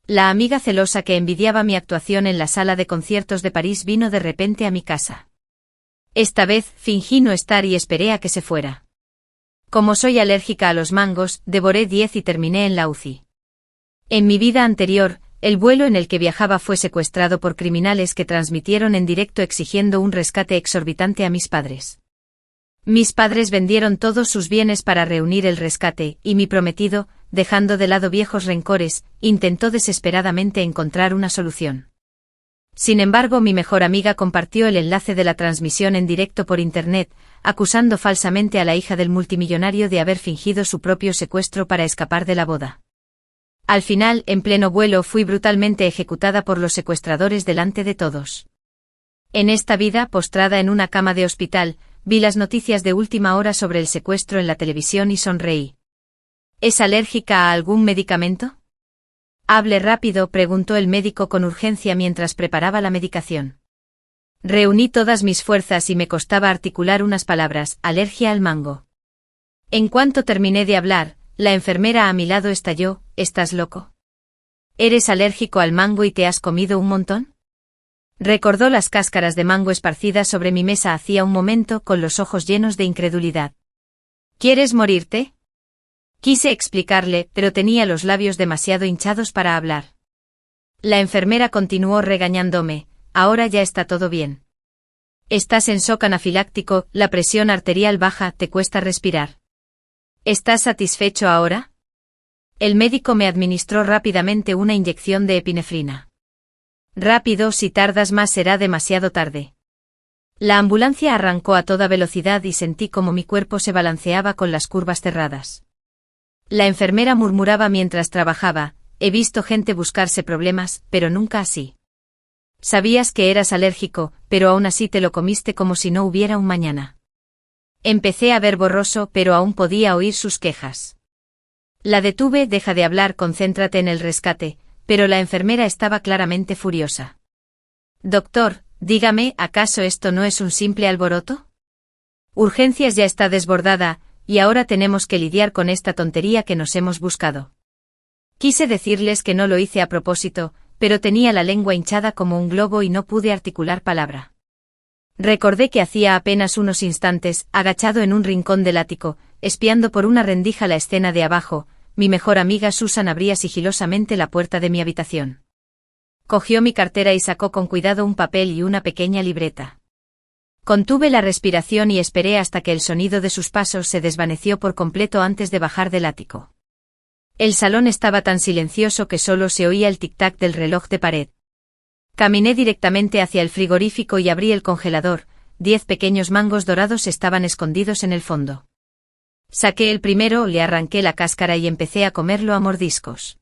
La amiga celosa que envidiaba mi actuación en la sala de conciertos de París vino de repente a mi casa. Esta vez fingí no estar y esperé a que se fuera. Como soy alérgica a los mangos, devoré 10 y terminé en la UCI. En mi vida anterior, el vuelo en el que viajaba fue secuestrado por criminales que transmitieron en directo exigiendo un rescate exorbitante a mis padres. Mis padres vendieron todos sus bienes para reunir el rescate, y mi prometido, dejando de lado viejos rencores, intentó desesperadamente encontrar una solución. Sin embargo, mi mejor amiga compartió el enlace de la transmisión en directo por Internet, acusando falsamente a la hija del multimillonario de haber fingido su propio secuestro para escapar de la boda. Al final, en pleno vuelo, fui brutalmente ejecutada por los secuestradores delante de todos. En esta vida, postrada en una cama de hospital, vi las noticias de última hora sobre el secuestro en la televisión y sonreí. ¿Es alérgica a algún medicamento? Hable rápido, preguntó el médico con urgencia mientras preparaba la medicación. Reuní todas mis fuerzas y me costaba articular unas palabras: alergia al mango. En cuanto terminé de hablar, la enfermera a mi lado estalló: ¿estás loco? ¿Eres alérgico al mango y te has comido un montón? Recordó las cáscaras de mango esparcidas sobre mi mesa hacía un momento con los ojos llenos de incredulidad. ¿Quieres morirte? Quise explicarle, pero tenía los labios demasiado hinchados para hablar. La enfermera continuó regañándome: ahora ya está todo bien. Estás en shock anafiláctico, la presión arterial baja, te cuesta respirar. ¿Estás satisfecho ahora? El médico me administró rápidamente una inyección de epinefrina. Rápido, si tardas más será demasiado tarde. La ambulancia arrancó a toda velocidad y sentí como mi cuerpo se balanceaba con las curvas cerradas. La enfermera murmuraba mientras trabajaba: he visto gente buscarse problemas, pero nunca así. Sabías que eras alérgico, pero aún así te lo comiste como si no hubiera un mañana. Empecé a ver borroso, pero aún podía oír sus quejas. La detuve: deja de hablar, concéntrate en el rescate, pero la enfermera estaba claramente furiosa. Doctor, dígame, ¿acaso esto no es un simple alboroto? Urgencias ya está desbordada, y ahora tenemos que lidiar con esta tontería que nos hemos buscado. Quise decirles que no lo hice a propósito, pero tenía la lengua hinchada como un globo y no pude articular palabra. Recordé que hacía apenas unos instantes, agachado en un rincón del ático, espiando por una rendija la escena de abajo, mi mejor amiga Susan abría sigilosamente la puerta de mi habitación. Cogió mi cartera y sacó con cuidado un papel y una pequeña libreta. Contuve la respiración y esperé hasta que el sonido de sus pasos se desvaneció por completo antes de bajar del ático. El salón estaba tan silencioso que solo se oía el tic-tac del reloj de pared. Caminé directamente hacia el frigorífico y abrí el congelador. 10 pequeños mangos dorados estaban escondidos en el fondo. Saqué el primero, le arranqué la cáscara y empecé a comerlo a mordiscos.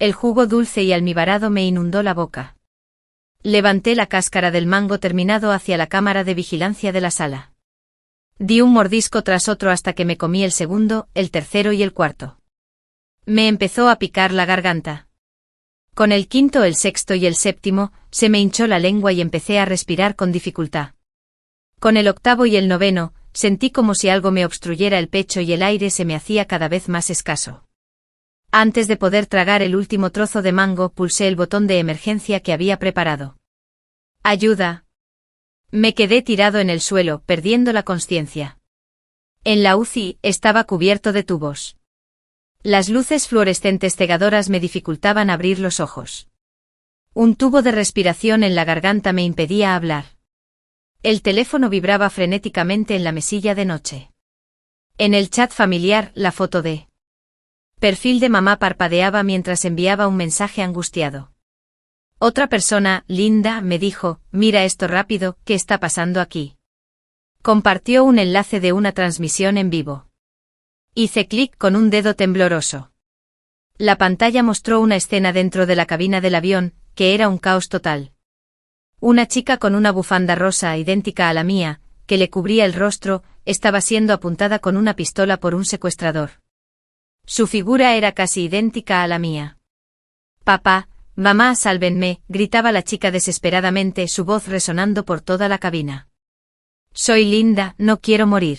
El jugo dulce y almibarado me inundó la boca. Levanté la cáscara del mango terminado hacia la cámara de vigilancia de la sala. Di un mordisco tras otro hasta que me comí el segundo, el tercero y el cuarto. Me empezó a picar la garganta. Con el quinto, el sexto y el séptimo, se me hinchó la lengua y empecé a respirar con dificultad. Con el octavo y el noveno, sentí como si algo me obstruyera el pecho y el aire se me hacía cada vez más escaso. Antes de poder tragar el último trozo de mango, pulsé el botón de emergencia que había preparado. ¡Ayuda! Me quedé tirado en el suelo, perdiendo la consciencia. En la UCI, estaba cubierto de tubos. Las luces fluorescentes cegadoras me dificultaban abrir los ojos. Un tubo de respiración en la garganta me impedía hablar. El teléfono vibraba frenéticamente en la mesilla de noche. En el chat familiar, la foto de perfil de mamá parpadeaba mientras enviaba un mensaje angustiado. Otra persona, Linda, me dijo: mira esto rápido, ¿qué está pasando aquí? Compartió un enlace de una transmisión en vivo. Hice clic con un dedo tembloroso. La pantalla mostró una escena dentro de la cabina del avión, que era un caos total. Una chica con una bufanda rosa idéntica a la mía, que le cubría el rostro, estaba siendo apuntada con una pistola por un secuestrador. Su figura era casi idéntica a la mía. «Papá, mamá, sálvenme», gritaba la chica desesperadamente, su voz resonando por toda la cabina. «Soy Linda, no quiero morir».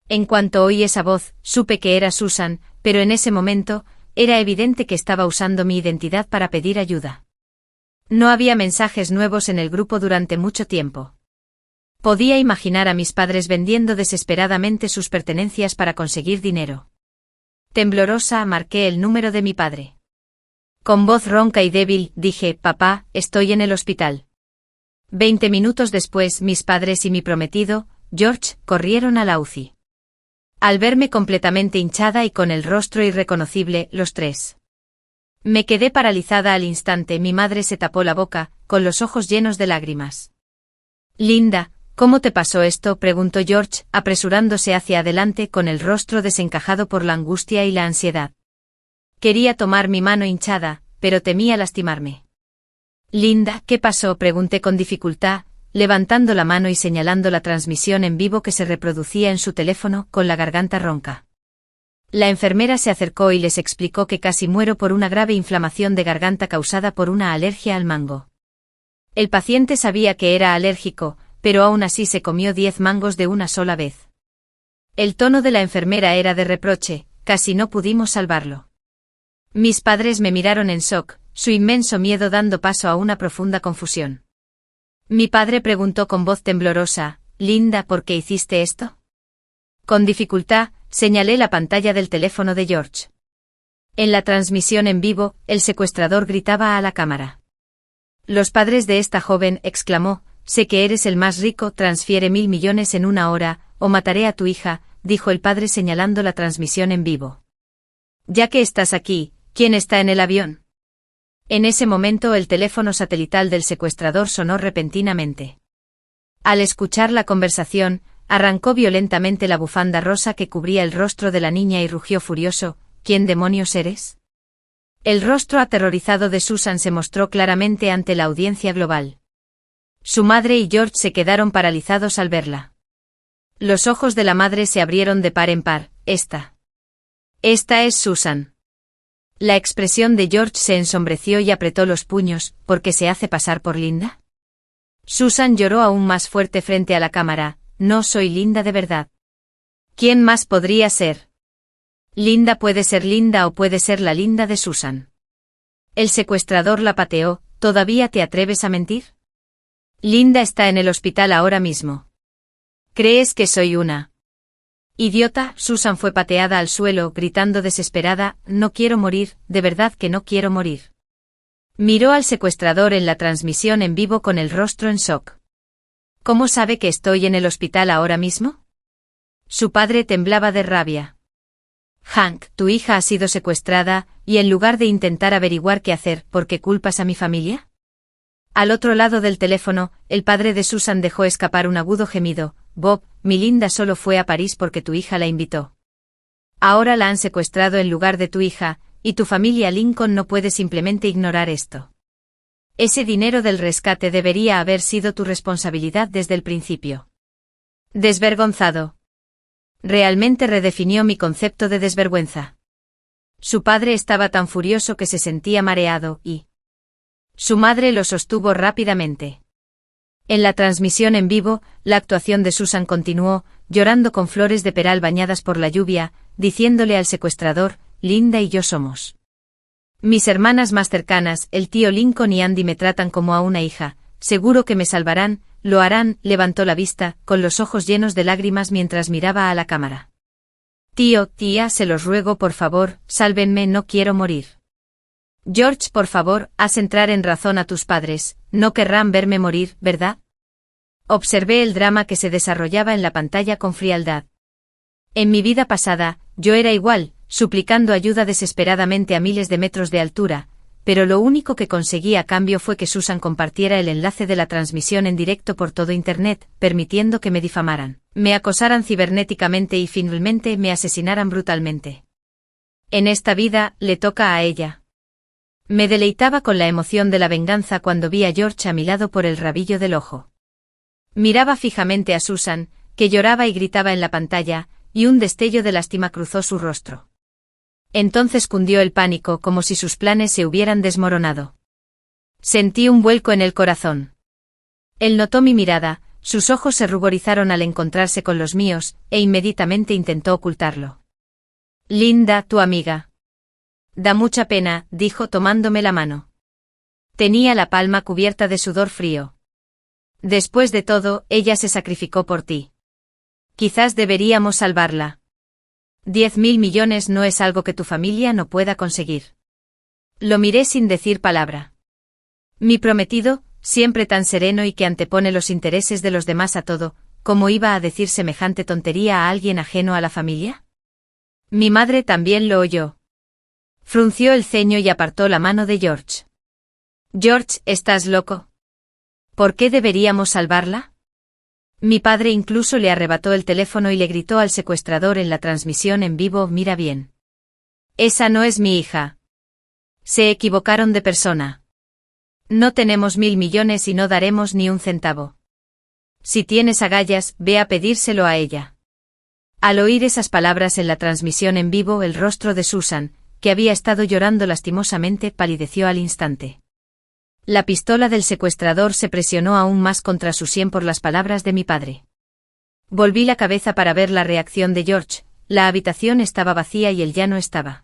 En cuanto oí esa voz, supe que era Susan, pero en ese momento, era evidente que estaba usando mi identidad para pedir ayuda. No había mensajes nuevos en el grupo durante mucho tiempo. Podía imaginar a mis padres vendiendo desesperadamente sus pertenencias para conseguir dinero. Temblorosa, marqué el número de mi padre. Con voz ronca y débil, dije: «Papá, estoy en el hospital». 20 minutos después, mis padres y mi prometido, George, corrieron a la UCI. Al verme completamente hinchada y con el rostro irreconocible, los tres. Me quedé paralizada al instante. Mi madre se tapó la boca, con los ojos llenos de lágrimas. «Linda, ¿cómo te pasó esto?», preguntó George, apresurándose hacia adelante con el rostro desencajado por la angustia y la ansiedad. Quería tomar mi mano hinchada, pero temía lastimarme. «Linda, ¿qué pasó?», pregunté con dificultad, levantando la mano y señalando la transmisión en vivo que se reproducía en su teléfono, con la garganta ronca. La enfermera se acercó y les explicó que casi muero por una grave inflamación de garganta causada por una alergia al mango. El paciente sabía que era alérgico, pero aún así se comió 10 mangos de una sola vez. El tono de la enfermera era de reproche: «Casi no pudimos salvarlo». Mis padres me miraron en shock, su inmenso miedo dando paso a una profunda confusión. Mi padre preguntó con voz temblorosa: «Linda, ¿por qué hiciste esto?». Con dificultad, señalé la pantalla del teléfono de George. En la transmisión en vivo, el secuestrador gritaba a la cámara. «Los padres de esta joven», exclamó, «sé que eres el más rico, transfiere 1.000 millones en una hora, o mataré a tu hija», dijo el padre señalando la transmisión en vivo. «Ya que estás aquí, ¿quién está en el avión?». En ese momento el teléfono satelital del secuestrador sonó repentinamente. Al escuchar la conversación, arrancó violentamente la bufanda rosa que cubría el rostro de la niña y rugió furioso: «¿Quién demonios eres?». El rostro aterrorizado de Susan se mostró claramente ante la audiencia global. Su madre y George se quedaron paralizados al verla. Los ojos de la madre se abrieron de par en par. Esta es Susan». La expresión de George se ensombreció y apretó los puños. «¿Por qué se hace pasar por Linda?». Susan lloró aún más fuerte frente a la cámara: «No soy Linda de verdad». «¿Quién más podría ser?». «Linda puede ser Linda o puede ser la Linda de Susan». El secuestrador la pateó: «¿Todavía te atreves a mentir?». «Linda está en el hospital ahora mismo». «¿Crees que soy una idiota?». Susan fue pateada al suelo, gritando desesperada: «No quiero morir, de verdad que no quiero morir». Miró al secuestrador en la transmisión en vivo con el rostro en shock. «¿Cómo sabe que estoy en el hospital ahora mismo?». Su padre temblaba de rabia. «Hank, tu hija ha sido secuestrada, y en lugar de intentar averiguar qué hacer, ¿por qué culpas a mi familia?». Al otro lado del teléfono, el padre de Susan dejó escapar un agudo gemido: «Bob, mi Linda solo fue a París porque tu hija la invitó. Ahora la han secuestrado en lugar de tu hija, y tu familia Lincoln no puede simplemente ignorar esto. Ese dinero del rescate debería haber sido tu responsabilidad desde el principio». Desvergonzado. Realmente redefinió mi concepto de desvergüenza. Su padre estaba tan furioso que se sentía mareado, y su madre lo sostuvo rápidamente. En la transmisión en vivo, la actuación de Susan continuó, llorando con flores de peral bañadas por la lluvia, diciéndole al secuestrador: «Linda y yo somos mis hermanas más cercanas, el tío Lincoln y Andy me tratan como a una hija, seguro que me salvarán, lo harán». Levantó la vista, con los ojos llenos de lágrimas mientras miraba a la cámara. «Tío, tía, se los ruego por favor, sálvenme, no quiero morir». «George, por favor, haz entrar en razón a tus padres, no querrán verme morir, ¿verdad?». Observé el drama que se desarrollaba en la pantalla con frialdad. En mi vida pasada, yo era igual, suplicando ayuda desesperadamente a miles de metros de altura, pero lo único que conseguí a cambio fue que Susan compartiera el enlace de la transmisión en directo por todo Internet, permitiendo que me difamaran, me acosaran cibernéticamente y finalmente me asesinaran brutalmente. En esta vida, le toca a ella. Me deleitaba con la emoción de la venganza cuando vi a George a mi lado por el rabillo del ojo. Miraba fijamente a Susan, que lloraba y gritaba en la pantalla, y un destello de lástima cruzó su rostro. Entonces cundió el pánico, como si sus planes se hubieran desmoronado. Sentí un vuelco en el corazón. Él notó mi mirada, sus ojos se ruborizaron al encontrarse con los míos, e inmediatamente intentó ocultarlo. «Linda, tu amiga». Da mucha pena, dijo tomándome la mano. Tenía la palma cubierta de sudor frío. Después de todo, ella se sacrificó por ti. Quizás deberíamos salvarla. 10.000 millones no es algo que tu familia no pueda conseguir. Lo miré sin decir palabra. Mi prometido, siempre tan sereno y que antepone los intereses de los demás a todo, ¿cómo iba a decir semejante tontería a alguien ajeno a la familia? Mi madre también lo oyó. Frunció el ceño y apartó la mano de George. George, ¿estás loco? ¿Por qué deberíamos salvarla? Mi padre incluso le arrebató el teléfono y le gritó al secuestrador en la transmisión en vivo: mira bien. Esa no es mi hija. Se equivocaron de persona. No tenemos 1.000 millones y no daremos ni un centavo. Si tienes agallas, ve a pedírselo a ella. Al oír esas palabras en la transmisión en vivo, el rostro de Susan, que había estado llorando lastimosamente, palideció al instante. La pistola del secuestrador se presionó aún más contra su sien por las palabras de mi padre. Volví la cabeza para ver la reacción de George. La habitación estaba vacía y él ya no estaba.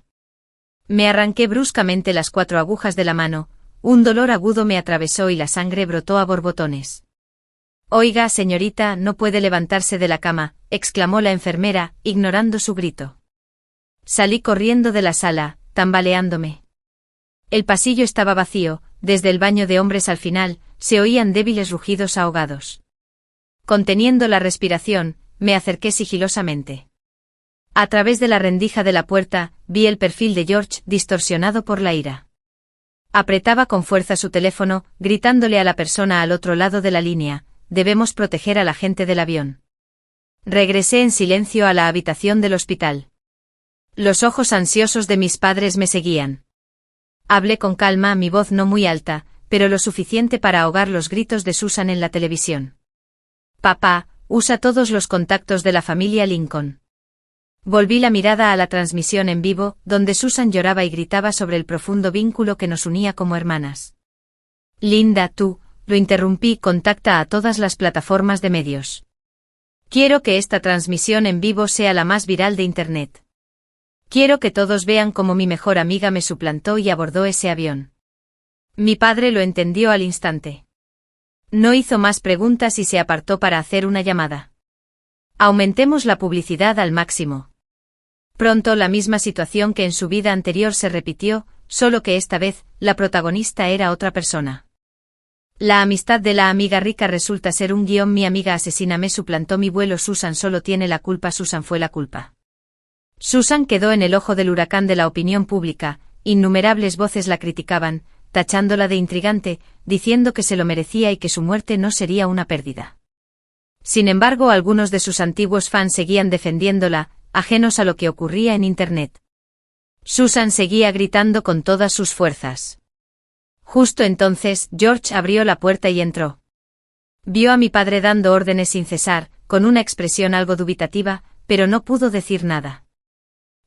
Me arranqué bruscamente las 4 agujas de la mano, un dolor agudo me atravesó y la sangre brotó a borbotones. Oiga, señorita, no puede levantarse de la cama, exclamó la enfermera, ignorando su grito. Salí corriendo de la sala, tambaleándome. El pasillo estaba vacío, desde el baño de hombres al final, se oían débiles rugidos ahogados. Conteniendo la respiración, me acerqué sigilosamente. A través de la rendija de la puerta, vi el perfil de George distorsionado por la ira. Apretaba con fuerza su teléfono, gritándole a la persona al otro lado de la línea: debemos proteger a la gente del avión. Regresé en silencio a la habitación del hospital. Los ojos ansiosos de mis padres me seguían. Hablé con calma, mi voz no muy alta, pero lo suficiente para ahogar los gritos de Susan en la televisión. Papá, usa todos los contactos de la familia Lincoln. Volví la mirada a la transmisión en vivo, donde Susan lloraba y gritaba sobre el profundo vínculo que nos unía como hermanas. Linda, tú, lo interrumpí, contacta a todas las plataformas de medios. Quiero que esta transmisión en vivo sea la más viral de Internet. Quiero que todos vean cómo mi mejor amiga me suplantó y abordó ese avión. Mi padre lo entendió al instante. No hizo más preguntas y se apartó para hacer una llamada. Aumentemos la publicidad al máximo. Pronto la misma situación que en su vida anterior se repitió, solo que esta vez, la protagonista era otra persona. La amistad de la amiga rica resulta ser un guión. Mi amiga asesina me suplantó, mi vuelo. Susan solo tiene la culpa. Susan fue la culpa. Susan quedó en el ojo del huracán de la opinión pública, innumerables voces la criticaban, tachándola de intrigante, diciendo que se lo merecía y que su muerte no sería una pérdida. Sin embargo, algunos de sus antiguos fans seguían defendiéndola, ajenos a lo que ocurría en Internet. Susan seguía gritando con todas sus fuerzas. Justo entonces, George abrió la puerta y entró. Vio a mi padre dando órdenes sin cesar, con una expresión algo dubitativa, pero no pudo decir nada.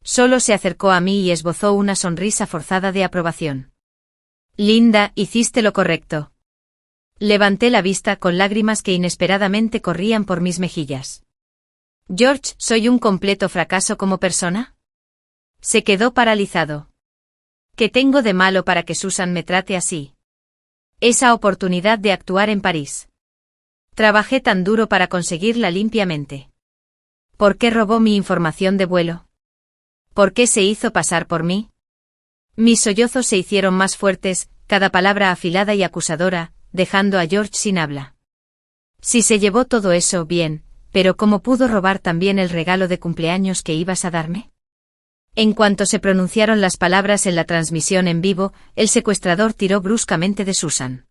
Solo se acercó a mí y esbozó una sonrisa forzada de aprobación. Linda, hiciste lo correcto. Levanté la vista con lágrimas que inesperadamente corrían por mis mejillas. George, ¿soy un completo fracaso como persona? Se quedó paralizado. ¿Qué tengo de malo para que Susan me trate así? Esa oportunidad de actuar en París. Trabajé tan duro para conseguirla limpiamente. ¿Por qué robó mi información de vuelo? ¿Por qué se hizo pasar por mí? Mis sollozos se hicieron más fuertes, cada palabra afilada y acusadora, dejando a George sin habla. Si se llevó todo eso, bien, pero ¿cómo pudo robar también el regalo de cumpleaños que ibas a darme? En cuanto se pronunciaron las palabras en la transmisión en vivo, el secuestrador tiró bruscamente de Susan.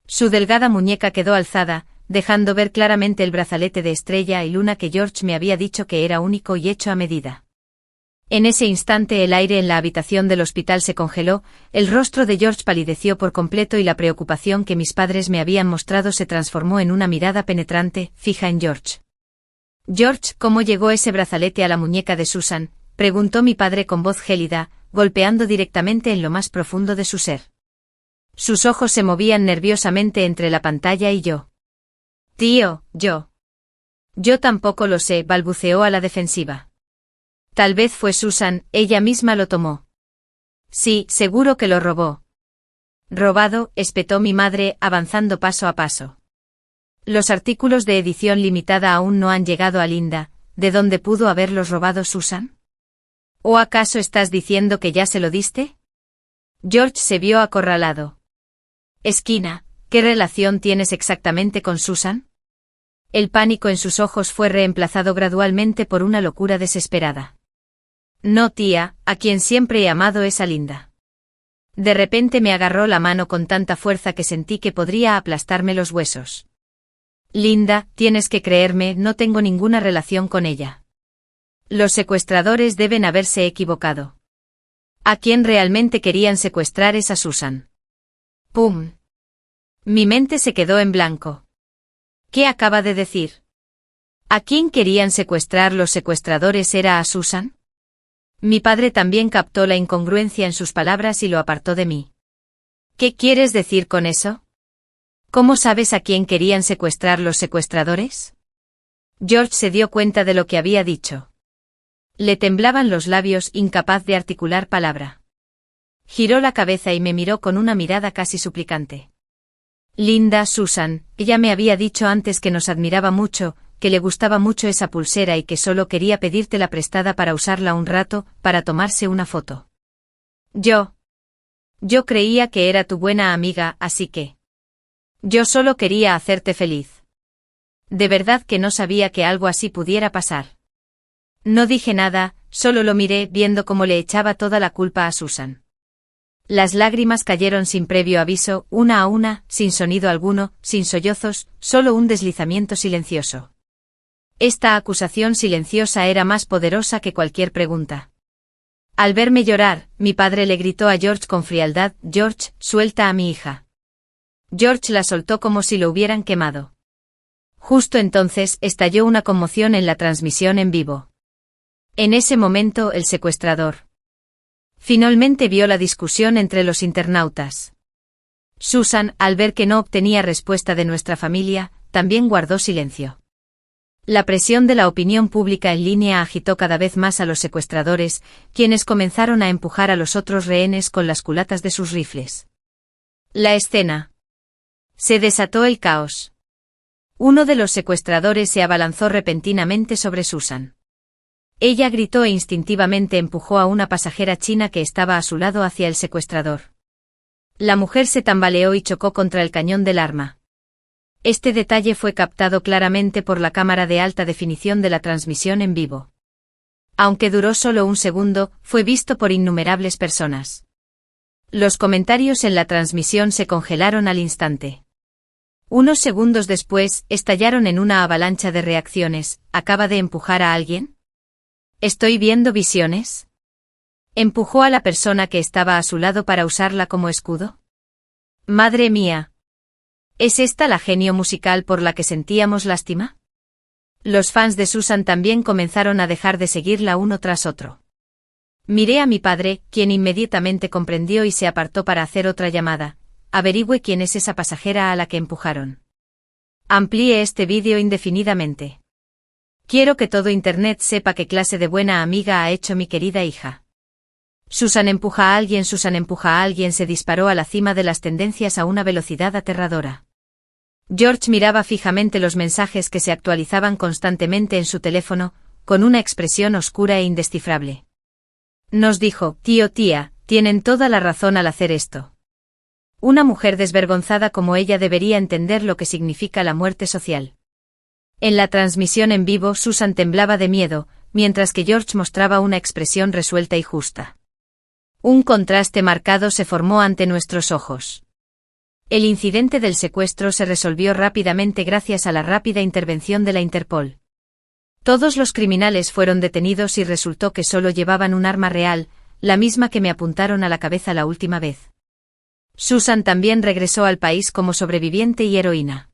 Su delgada muñeca quedó alzada, dejando ver claramente el brazalete de estrella y luna que George me había dicho que era único y hecho a medida. En ese instante el aire en la habitación del hospital se congeló, el rostro de George palideció por completo y la preocupación que mis padres me habían mostrado se transformó en una mirada penetrante, fija en George. George, ¿cómo llegó ese brazalete a la muñeca de Susan?, preguntó mi padre con voz gélida, golpeando directamente en lo más profundo de su ser. Sus ojos se movían nerviosamente entre la pantalla y yo. Tío, yo. Yo tampoco lo sé, balbuceó a la defensiva. Tal vez fue Susan, ella misma lo tomó. Sí, seguro que lo robó. Robado, espetó mi madre, avanzando paso a paso. Los artículos de edición limitada aún no han llegado a Linda. ¿De dónde pudo haberlos robado Susan? ¿O acaso estás diciendo que ya se lo diste? George se vio acorralado. Esquina, ¿qué relación tienes exactamente con Susan? El pánico en sus ojos fue reemplazado gradualmente por una locura desesperada. No, tía, a quien siempre he amado es a Linda. De repente me agarró la mano con tanta fuerza que sentí que podría aplastarme los huesos. Linda, tienes que creerme, no tengo ninguna relación con ella. Los secuestradores deben haberse equivocado. ¿A quién realmente querían secuestrar es a Susan? ¡Pum! Mi mente se quedó en blanco. ¿Qué acaba de decir? ¿A quién querían secuestrar los secuestradores era a Susan? Mi padre también captó la incongruencia en sus palabras y lo apartó de mí. ¿Qué quieres decir con eso? ¿Cómo sabes a quién querían secuestrar los secuestradores? George se dio cuenta de lo que había dicho. Le temblaban los labios, incapaz de articular palabra. Giró la cabeza y me miró con una mirada casi suplicante. Linda, Susan, ella me había dicho antes que nos admiraba mucho, que le gustaba mucho esa pulsera y que solo quería pedírtela prestada para usarla un rato, para tomarse una foto. Yo creía que era tu buena amiga, así que... Yo solo quería hacerte feliz. De verdad que no sabía que algo así pudiera pasar. No dije nada, solo lo miré viendo cómo le echaba toda la culpa a Susan. Las lágrimas cayeron sin previo aviso, una a una, sin sonido alguno, sin sollozos, solo un deslizamiento silencioso. Esta acusación silenciosa era más poderosa que cualquier pregunta. Al verme llorar, mi padre le gritó a George con frialdad: «George, suelta a mi hija». George la soltó como si lo hubieran quemado. Justo entonces estalló una conmoción en la transmisión en vivo. En ese momento el secuestrador finalmente vio la discusión entre los internautas. Susan, al ver que no obtenía respuesta de nuestra familia, también guardó silencio. La presión de la opinión pública en línea agitó cada vez más a los secuestradores, quienes comenzaron a empujar a los otros rehenes con las culatas de sus rifles. La escena. Se desató el caos. Uno de los secuestradores se abalanzó repentinamente sobre Susan. Ella gritó e instintivamente empujó a una pasajera china que estaba a su lado hacia el secuestrador. La mujer se tambaleó y chocó contra el cañón del arma. Este detalle fue captado claramente por la cámara de alta definición de la transmisión en vivo. Aunque duró solo un segundo, fue visto por innumerables personas. Los comentarios en la transmisión se congelaron al instante. Unos segundos después, estallaron en una avalancha de reacciones. ¿Acaba de empujar a alguien? ¿Estoy viendo visiones? ¿Empujó a la persona que estaba a su lado para usarla como escudo? ¡Madre mía! ¿Es esta la genio musical por la que sentíamos lástima? Los fans de Susan también comenzaron a dejar de seguirla uno tras otro. Miré a mi padre, quien inmediatamente comprendió y se apartó para hacer otra llamada. Averigüe quién es esa pasajera a la que empujaron. Amplíe este vídeo indefinidamente. Quiero que todo Internet sepa qué clase de buena amiga ha hecho mi querida hija. Susan empuja a alguien, Susan empuja a alguien se disparó a la cima de las tendencias a una velocidad aterradora. George miraba fijamente los mensajes que se actualizaban constantemente en su teléfono, con una expresión oscura e indescifrable. Nos dijo: «Tío, tía, tienen toda la razón al hacer esto». Una mujer desvergonzada como ella debería entender lo que significa la muerte social. En la transmisión en vivo Susan temblaba de miedo, mientras que George mostraba una expresión resuelta y justa. Un contraste marcado se formó ante nuestros ojos. El incidente del secuestro se resolvió rápidamente gracias a la rápida intervención de la Interpol. Todos los criminales fueron detenidos y resultó que solo llevaban un arma real, la misma que me apuntaron a la cabeza la última vez. Susan también regresó al país como sobreviviente y heroína.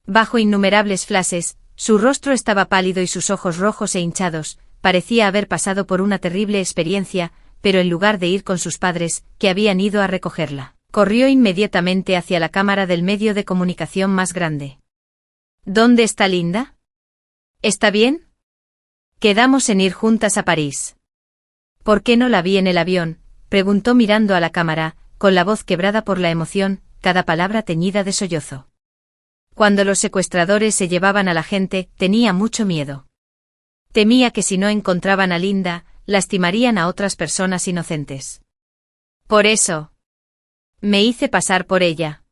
Bajo innumerables flashes, su rostro estaba pálido y sus ojos rojos e hinchados, parecía haber pasado por una terrible experiencia, pero en lugar de ir con sus padres, que habían ido a recogerla, corrió inmediatamente hacia la cámara del medio de comunicación más grande. ¿Dónde está Linda? ¿Está bien? Quedamos en ir juntas a París. ¿Por qué no la vi en el avión? preguntó mirando a la cámara, con la voz quebrada por la emoción, cada palabra teñida de sollozo. Cuando los secuestradores se llevaban a la gente, tenía mucho miedo. Temía que si no encontraban a Linda, lastimarían a otras personas inocentes. Por eso, me hice pasar por ella.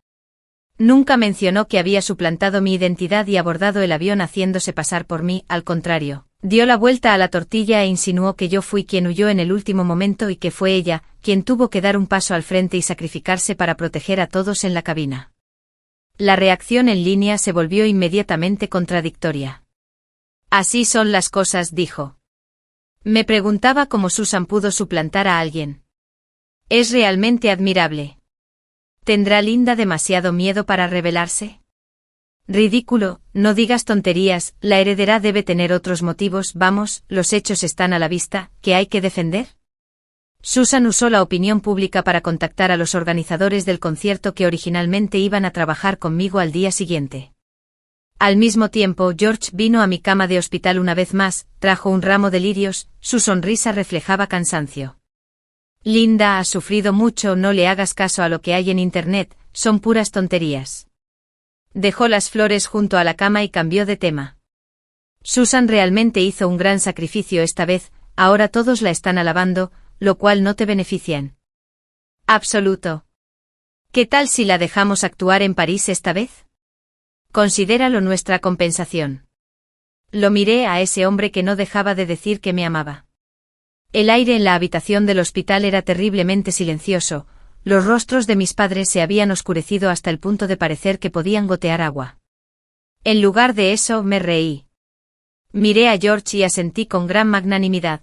Nunca mencionó que había suplantado mi identidad y abordado el avión haciéndose pasar por mí, al contrario. Dio la vuelta a la tortilla e insinuó que yo fui quien huyó en el último momento y que fue ella, quien tuvo que dar un paso al frente y sacrificarse para proteger a todos en la cabina. La reacción en línea se volvió inmediatamente contradictoria. Así son las cosas, dijo. Me preguntaba cómo Susan pudo suplantar a alguien. Es realmente admirable. ¿Tendrá Linda demasiado miedo para rebelarse? Ridículo, no digas tonterías, la heredera debe tener otros motivos, vamos, los hechos están a la vista, ¿qué hay que defender? Susan usó la opinión pública para contactar a los organizadores del concierto que originalmente iban a trabajar conmigo al día siguiente. Al mismo tiempo, George vino a mi cama de hospital una vez más, trajo un ramo de lirios, su sonrisa reflejaba cansancio. Linda ha sufrido mucho, no le hagas caso a lo que hay en internet, son puras tonterías. Dejó las flores junto a la cama y cambió de tema. Susan realmente hizo un gran sacrificio esta vez, ahora todos la están alabando, lo cual no te beneficia en absoluto. ¿Qué tal si la dejamos actuar en París esta vez? Considéralo nuestra compensación. Lo miré a ese hombre que no dejaba de decir que me amaba. El aire en la habitación del hospital era terriblemente silencioso. Los rostros de mis padres se habían oscurecido hasta el punto de parecer que podían gotear agua. En lugar de eso, me reí. Miré a George y asentí con gran magnanimidad.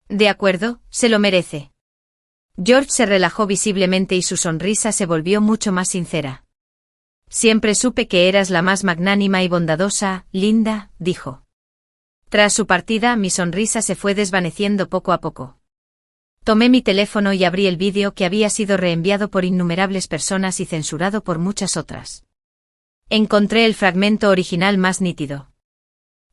De acuerdo, se lo merece. George se relajó visiblemente y su sonrisa se volvió mucho más sincera. Siempre supe que eras la más magnánima y bondadosa, Linda, dijo. Tras su partida, mi sonrisa se fue desvaneciendo poco a poco. Tomé mi teléfono y abrí el vídeo que había sido reenviado por innumerables personas y censurado por muchas otras. Encontré el fragmento original más nítido.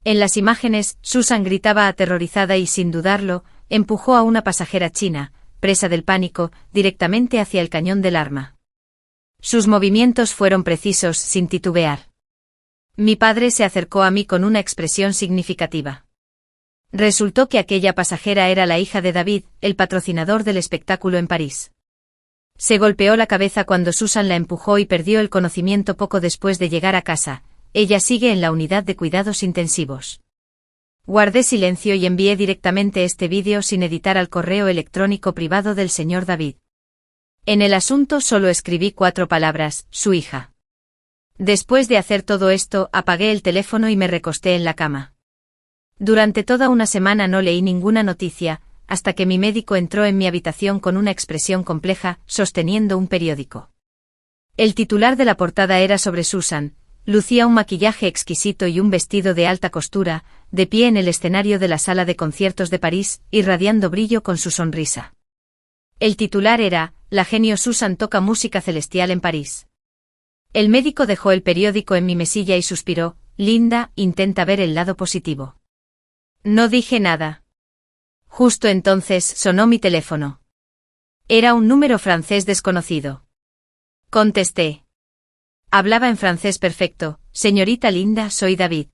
En las imágenes, Susan gritaba aterrorizada y, sin dudarlo, empujó a una pasajera china, presa del pánico, directamente hacia el cañón del arma. Sus movimientos fueron precisos, sin titubear. Mi padre se acercó a mí con una expresión significativa. Resultó que aquella pasajera era la hija de David, el patrocinador del espectáculo en París. Se golpeó la cabeza cuando Susan la empujó y perdió el conocimiento poco después de llegar a casa. Ella sigue en la unidad de cuidados intensivos. Guardé silencio y envié directamente este vídeo sin editar al correo electrónico privado del señor David. En el asunto solo escribí 4 palabras, su hija. Después de hacer todo esto, apagué el teléfono y me recosté en la cama. Durante toda una semana no leí ninguna noticia, hasta que mi médico entró en mi habitación con una expresión compleja, sosteniendo un periódico. El titular de la portada era sobre Susan. Lucía un maquillaje exquisito y un vestido de alta costura, de pie en el escenario de la sala de conciertos de París, irradiando brillo con su sonrisa. El titular era, La genio Susan toca música celestial en París. El médico dejó el periódico en mi mesilla y suspiró, Linda, intenta ver el lado positivo. No dije nada. Justo entonces sonó mi teléfono. Era un número francés desconocido. Contesté. Hablaba en francés perfecto, señorita Linda, soy David.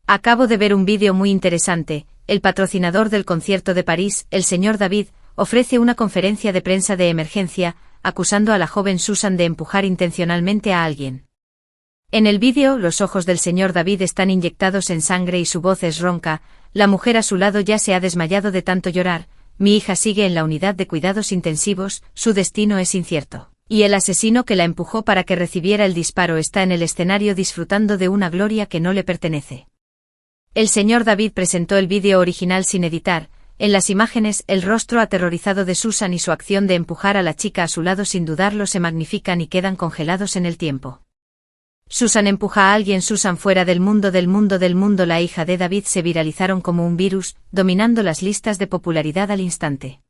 Acabo de ver un vídeo muy interesante, el patrocinador del concierto de París, el señor David, ofrece una conferencia de prensa de emergencia, acusando a la joven Susan de empujar intencionalmente a alguien. En el vídeo, los ojos del señor David están inyectados en sangre y su voz es ronca, la mujer a su lado ya se ha desmayado de tanto llorar, mi hija sigue en la unidad de cuidados intensivos, su destino es incierto. Y el asesino que la empujó para que recibiera el disparo está en el escenario disfrutando de una gloria que no le pertenece. El señor David presentó el vídeo original sin editar. En las imágenes, el rostro aterrorizado de Susan y su acción de empujar a la chica a su lado sin dudarlo se magnifican y quedan congelados en el tiempo. Susan empuja a alguien, Susan fuera del mundo. La hija de David se viralizaron como un virus, dominando las listas de popularidad al instante.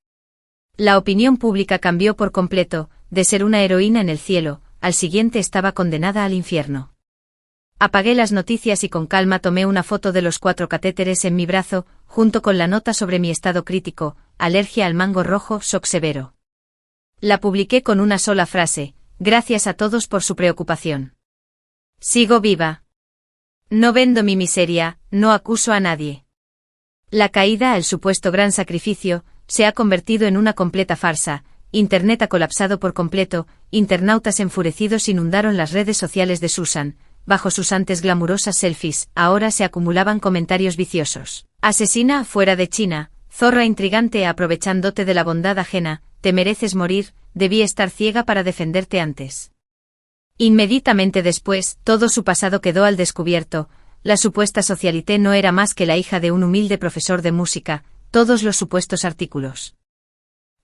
La opinión pública cambió por completo, de ser una heroína en el cielo, al siguiente estaba condenada al infierno. Apagué las noticias y con calma tomé una foto de los 4 catéteres en mi brazo, junto con la nota sobre mi estado crítico. alergia al mango rojo, shock severo. La publiqué con una sola frase: gracias a todos por su preocupación. Sigo viva. No vendo mi miseria, no acuso a nadie. La caída, el supuesto gran sacrificio, se ha convertido en una completa farsa. Internet ha colapsado por completo, internautas enfurecidos inundaron las redes sociales de Susan. Bajo sus antes glamurosas selfies, ahora se acumulaban comentarios viciosos. Asesina, fuera de China, zorra intrigante aprovechándote de la bondad ajena, te mereces morir, debí estar ciega para defenderte antes. Inmediatamente después, todo su pasado quedó al descubierto. La supuesta socialité no era más que la hija de un humilde profesor de música, todos los supuestos artículos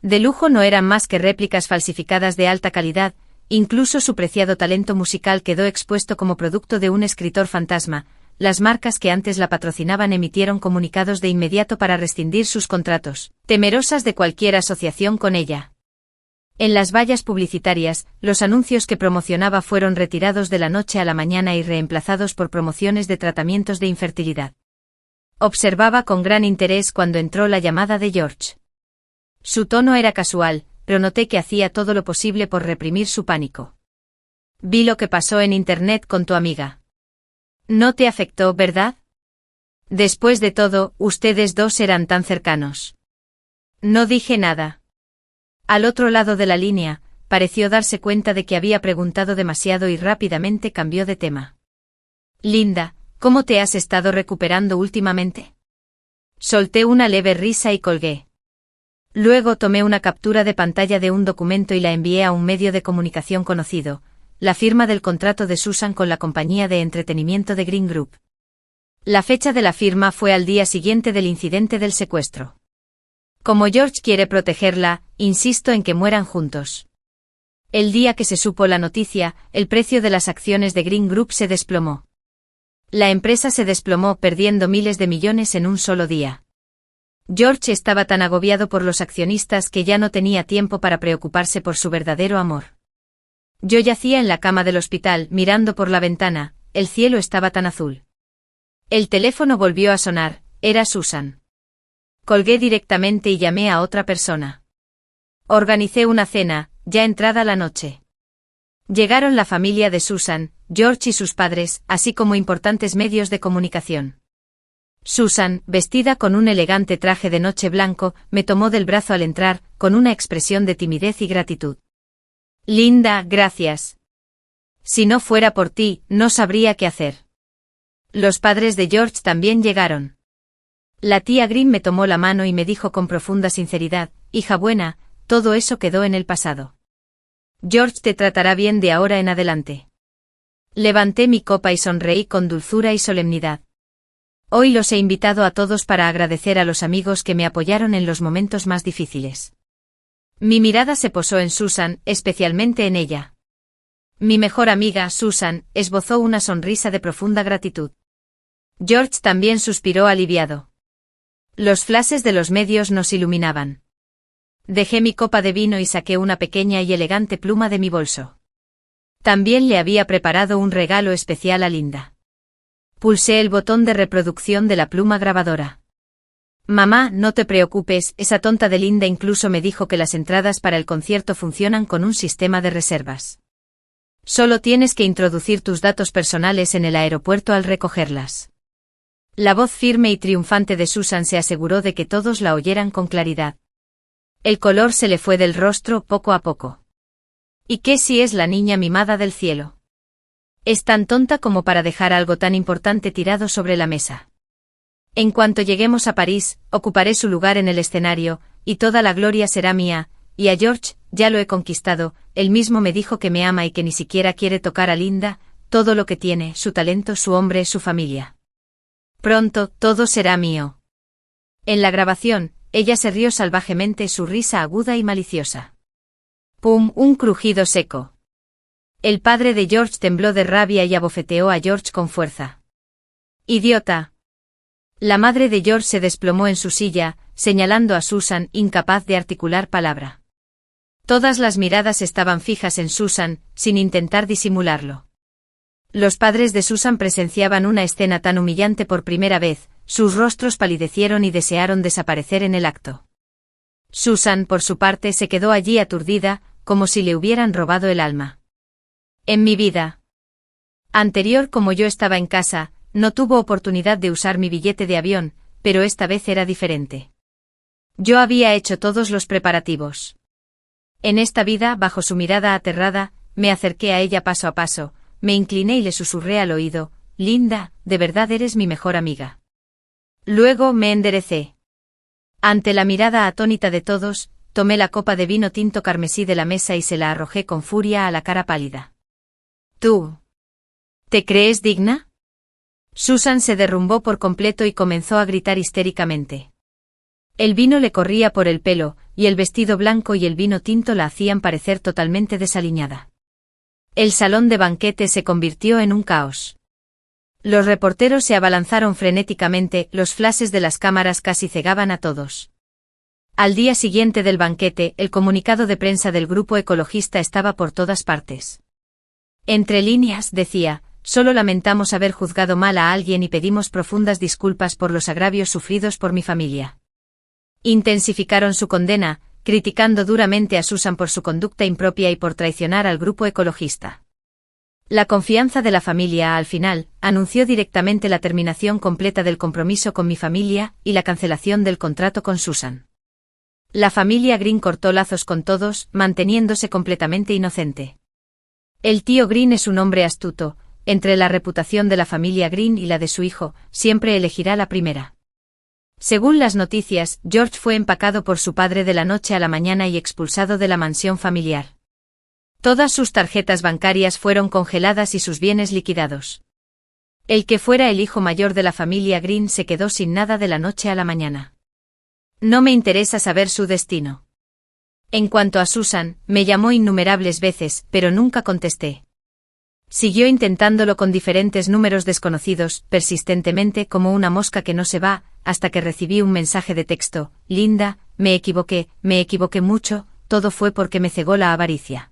de lujo no eran más que réplicas falsificadas de alta calidad, incluso su preciado talento musical quedó expuesto como producto de un escritor fantasma. Las marcas que antes la patrocinaban emitieron comunicados de inmediato para rescindir sus contratos, temerosas de cualquier asociación con ella. En las vallas publicitarias, los anuncios que promocionaba fueron retirados de la noche a la mañana y reemplazados por promociones de tratamientos de infertilidad. Observaba con gran interés cuando entró la llamada de George. Su tono era casual, pero noté que hacía todo lo posible por reprimir su pánico. Vi lo que pasó en Internet con tu amiga. No te afectó, ¿verdad? Después de todo, ustedes dos eran tan cercanos. No dije nada. Al otro lado de la línea, pareció darse cuenta de que había preguntado demasiado y rápidamente cambió de tema. Linda, ¿cómo te has estado recuperando últimamente? Solté una leve risa y colgué. Luego tomé una captura de pantalla de un documento y la envié a un medio de comunicación conocido, la firma del contrato de Susan con la compañía de entretenimiento de Green Group. La fecha de la firma fue al día siguiente del incidente del secuestro. Como George quiere protegerla, insisto en que mueran juntos. El día que se supo la noticia, el precio de las acciones de Green Group se desplomó. La empresa se desplomó perdiendo miles de millones en un solo día. George estaba tan agobiado por los accionistas que ya no tenía tiempo para preocuparse por su verdadero amor. Yo yacía en la cama del hospital, mirando por la ventana, el cielo estaba tan azul. El teléfono volvió a sonar, era Susan. Colgué directamente y llamé a otra persona. Organicé una cena, ya entrada la noche. Llegaron la familia de Susan, George y sus padres, así como importantes medios de comunicación. Susan, vestida con un elegante traje de noche blanco, me tomó del brazo al entrar, con una expresión de timidez y gratitud. Linda, gracias. Si no fuera por ti, no sabría qué hacer. Los padres de George también llegaron. La tía Green me tomó la mano y me dijo con profunda sinceridad: hija buena, todo eso quedó en el pasado. George te tratará bien de ahora en adelante. Levanté mi copa y sonreí con dulzura y solemnidad. Hoy los he invitado a todos para agradecer a los amigos que me apoyaron en los momentos más difíciles. Mi mirada se posó en Susan, especialmente en ella. Mi mejor amiga, Susan, esbozó una sonrisa de profunda gratitud. George también suspiró aliviado. Los flashes de los medios nos iluminaban. Dejé mi copa de vino y saqué una pequeña y elegante pluma de mi bolso. También le había preparado un regalo especial a Linda. Pulsé el botón de reproducción de la pluma grabadora. Mamá, no te preocupes, esa tonta de Linda incluso me dijo que las entradas para el concierto funcionan con un sistema de reservas. Solo tienes que introducir tus datos personales en el aeropuerto al recogerlas. La voz firme y triunfante de Susan se aseguró de que todos la oyeran con claridad. El color se le fue del rostro poco a poco. ¿Y qué si es la niña mimada del cielo? Es tan tonta como para dejar algo tan importante tirado sobre la mesa. En cuanto lleguemos a París, ocuparé su lugar en el escenario, y toda la gloria será mía, y a George, ya lo he conquistado, él mismo me dijo que me ama y que ni siquiera quiere tocar a Linda, todo lo que tiene, su talento, su hombre, su familia. Pronto, todo será mío. En la grabación, ella se rió salvajemente, su risa aguda y maliciosa. ¡Pum! Un crujido seco. El padre de George tembló de rabia y abofeteó a George con fuerza. ¡Idiota! La madre de George se desplomó en su silla, señalando a Susan, incapaz de articular palabra. Todas las miradas estaban fijas en Susan, sin intentar disimularlo. Los padres de Susan presenciaban una escena tan humillante por primera vez, sus rostros palidecieron y desearon desaparecer en el acto. Susan, por su parte, se quedó allí aturdida, como si le hubieran robado el alma. En mi vida anterior, como yo estaba en casa, no tuvo oportunidad de usar mi billete de avión, pero esta vez era diferente. Yo había hecho todos los preparativos. En esta vida, bajo su mirada aterrada, me acerqué a ella paso a paso, me incliné y le susurré al oído: Linda, de verdad eres mi mejor amiga. Luego me enderecé. Ante la mirada atónita de todos, tomé la copa de vino tinto carmesí de la mesa y se la arrojé con furia a la cara pálida. ¿Tú te crees digna? Susan se derrumbó por completo y comenzó a gritar histéricamente. El vino le corría por el pelo, y el vestido blanco y el vino tinto la hacían parecer totalmente desaliñada. El salón de banquete se convirtió en un caos. Los reporteros se abalanzaron frenéticamente, los flashes de las cámaras casi cegaban a todos. Al día siguiente del banquete, el comunicado de prensa del grupo ecologista estaba por todas partes. Entre líneas, decía: solo lamentamos haber juzgado mal a alguien y pedimos profundas disculpas por los agravios sufridos por mi familia. Intensificaron su condena, criticando duramente a Susan por su conducta impropia y por traicionar al grupo ecologista. La confianza de la familia, al final, anunció directamente la terminación completa del compromiso con mi familia y la cancelación del contrato con Susan. La familia Green cortó lazos con todos, manteniéndose completamente inocente. El tío Green es un hombre astuto. Entre la reputación de la familia Green y la de su hijo, siempre elegirá la primera. Según las noticias, George fue empacado por su padre de la noche a la mañana y expulsado de la mansión familiar. Todas sus tarjetas bancarias fueron congeladas y sus bienes liquidados. El que fuera el hijo mayor de la familia Green se quedó sin nada de la noche a la mañana. No me interesa saber su destino. En cuanto a Susan, me llamó innumerables veces, pero nunca contesté. Siguió intentándolo con diferentes números desconocidos, persistentemente como una mosca que no se va, hasta que recibí un mensaje de texto: Linda, me equivoqué mucho, todo fue porque me cegó la avaricia.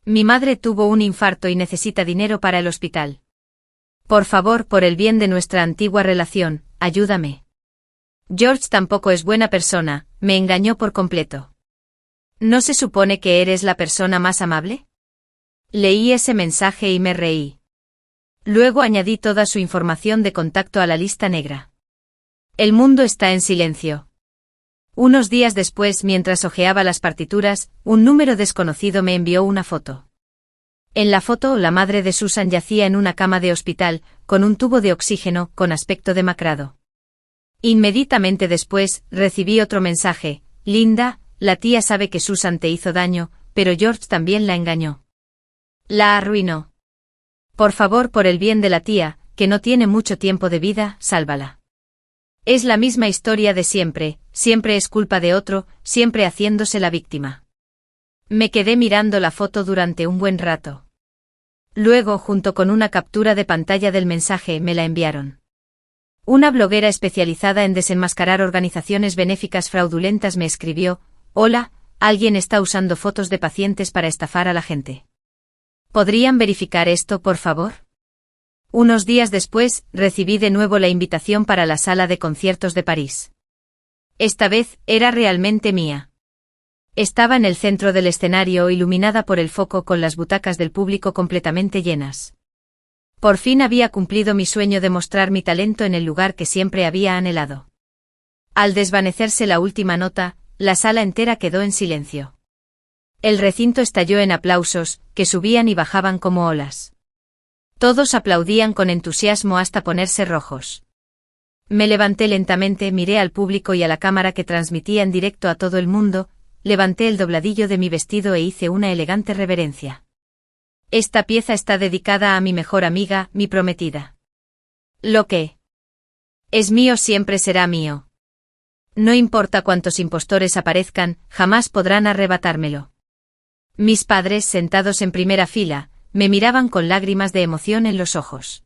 Mi madre tuvo un infarto y necesita dinero para el hospital. Por favor, por el bien de nuestra antigua relación, ayúdame. George tampoco es buena persona, me engañó por completo. ¿No se supone que eres la persona más amable? Leí ese mensaje y me reí. Luego añadí toda su información de contacto a la lista negra. El mundo está en silencio. Unos días después, mientras hojeaba las partituras, un número desconocido me envió una foto. En la foto, la madre de Susan yacía en una cama de hospital, con un tubo de oxígeno, con aspecto demacrado. Inmediatamente después, recibí otro mensaje: Linda, la tía sabe que Susan te hizo daño, pero George también la engañó. La arruinó. Por favor, por el bien de la tía, que no tiene mucho tiempo de vida, sálvala. Es la misma historia de siempre, siempre es culpa de otro, siempre haciéndose la víctima. Me quedé mirando la foto durante un buen rato. Luego, junto con una captura de pantalla del mensaje, me la enviaron. Una bloguera especializada en desenmascarar organizaciones benéficas fraudulentas me escribió: Hola, alguien está usando fotos de pacientes para estafar a la gente. ¿Podrían verificar esto, por favor? Unos días después, recibí de nuevo la invitación para la sala de conciertos de París. Esta vez, era realmente mía. Estaba en el centro del escenario, iluminada por el foco, con las butacas del público completamente llenas. Por fin había cumplido mi sueño de mostrar mi talento en el lugar que siempre había anhelado. Al desvanecerse la última nota, la sala entera quedó en silencio. El recinto estalló en aplausos, que subían y bajaban como olas. Todos aplaudían con entusiasmo hasta ponerse rojos. Me levanté lentamente, miré al público y a la cámara que transmitía en directo a todo el mundo, levanté el dobladillo de mi vestido e hice una elegante reverencia. Esta pieza está dedicada a mi mejor amiga, mi prometida. Lo que es mío siempre será mío. No importa cuántos impostores aparezcan, jamás podrán arrebatármelo. Mis padres, sentados en primera fila, me miraban con lágrimas de emoción en los ojos.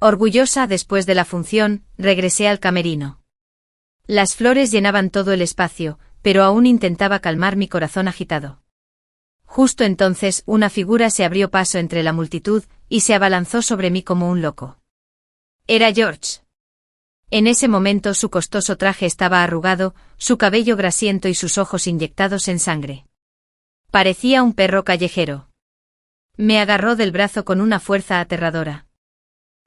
Orgullosa, después de la función, regresé al camerino. Las flores llenaban todo el espacio, pero aún intentaba calmar mi corazón agitado. Justo entonces, una figura se abrió paso entre la multitud, y se abalanzó sobre mí como un loco. Era George. En ese momento su costoso traje estaba arrugado, su cabello grasiento y sus ojos inyectados en sangre. Parecía un perro callejero. Me agarró del brazo con una fuerza aterradora.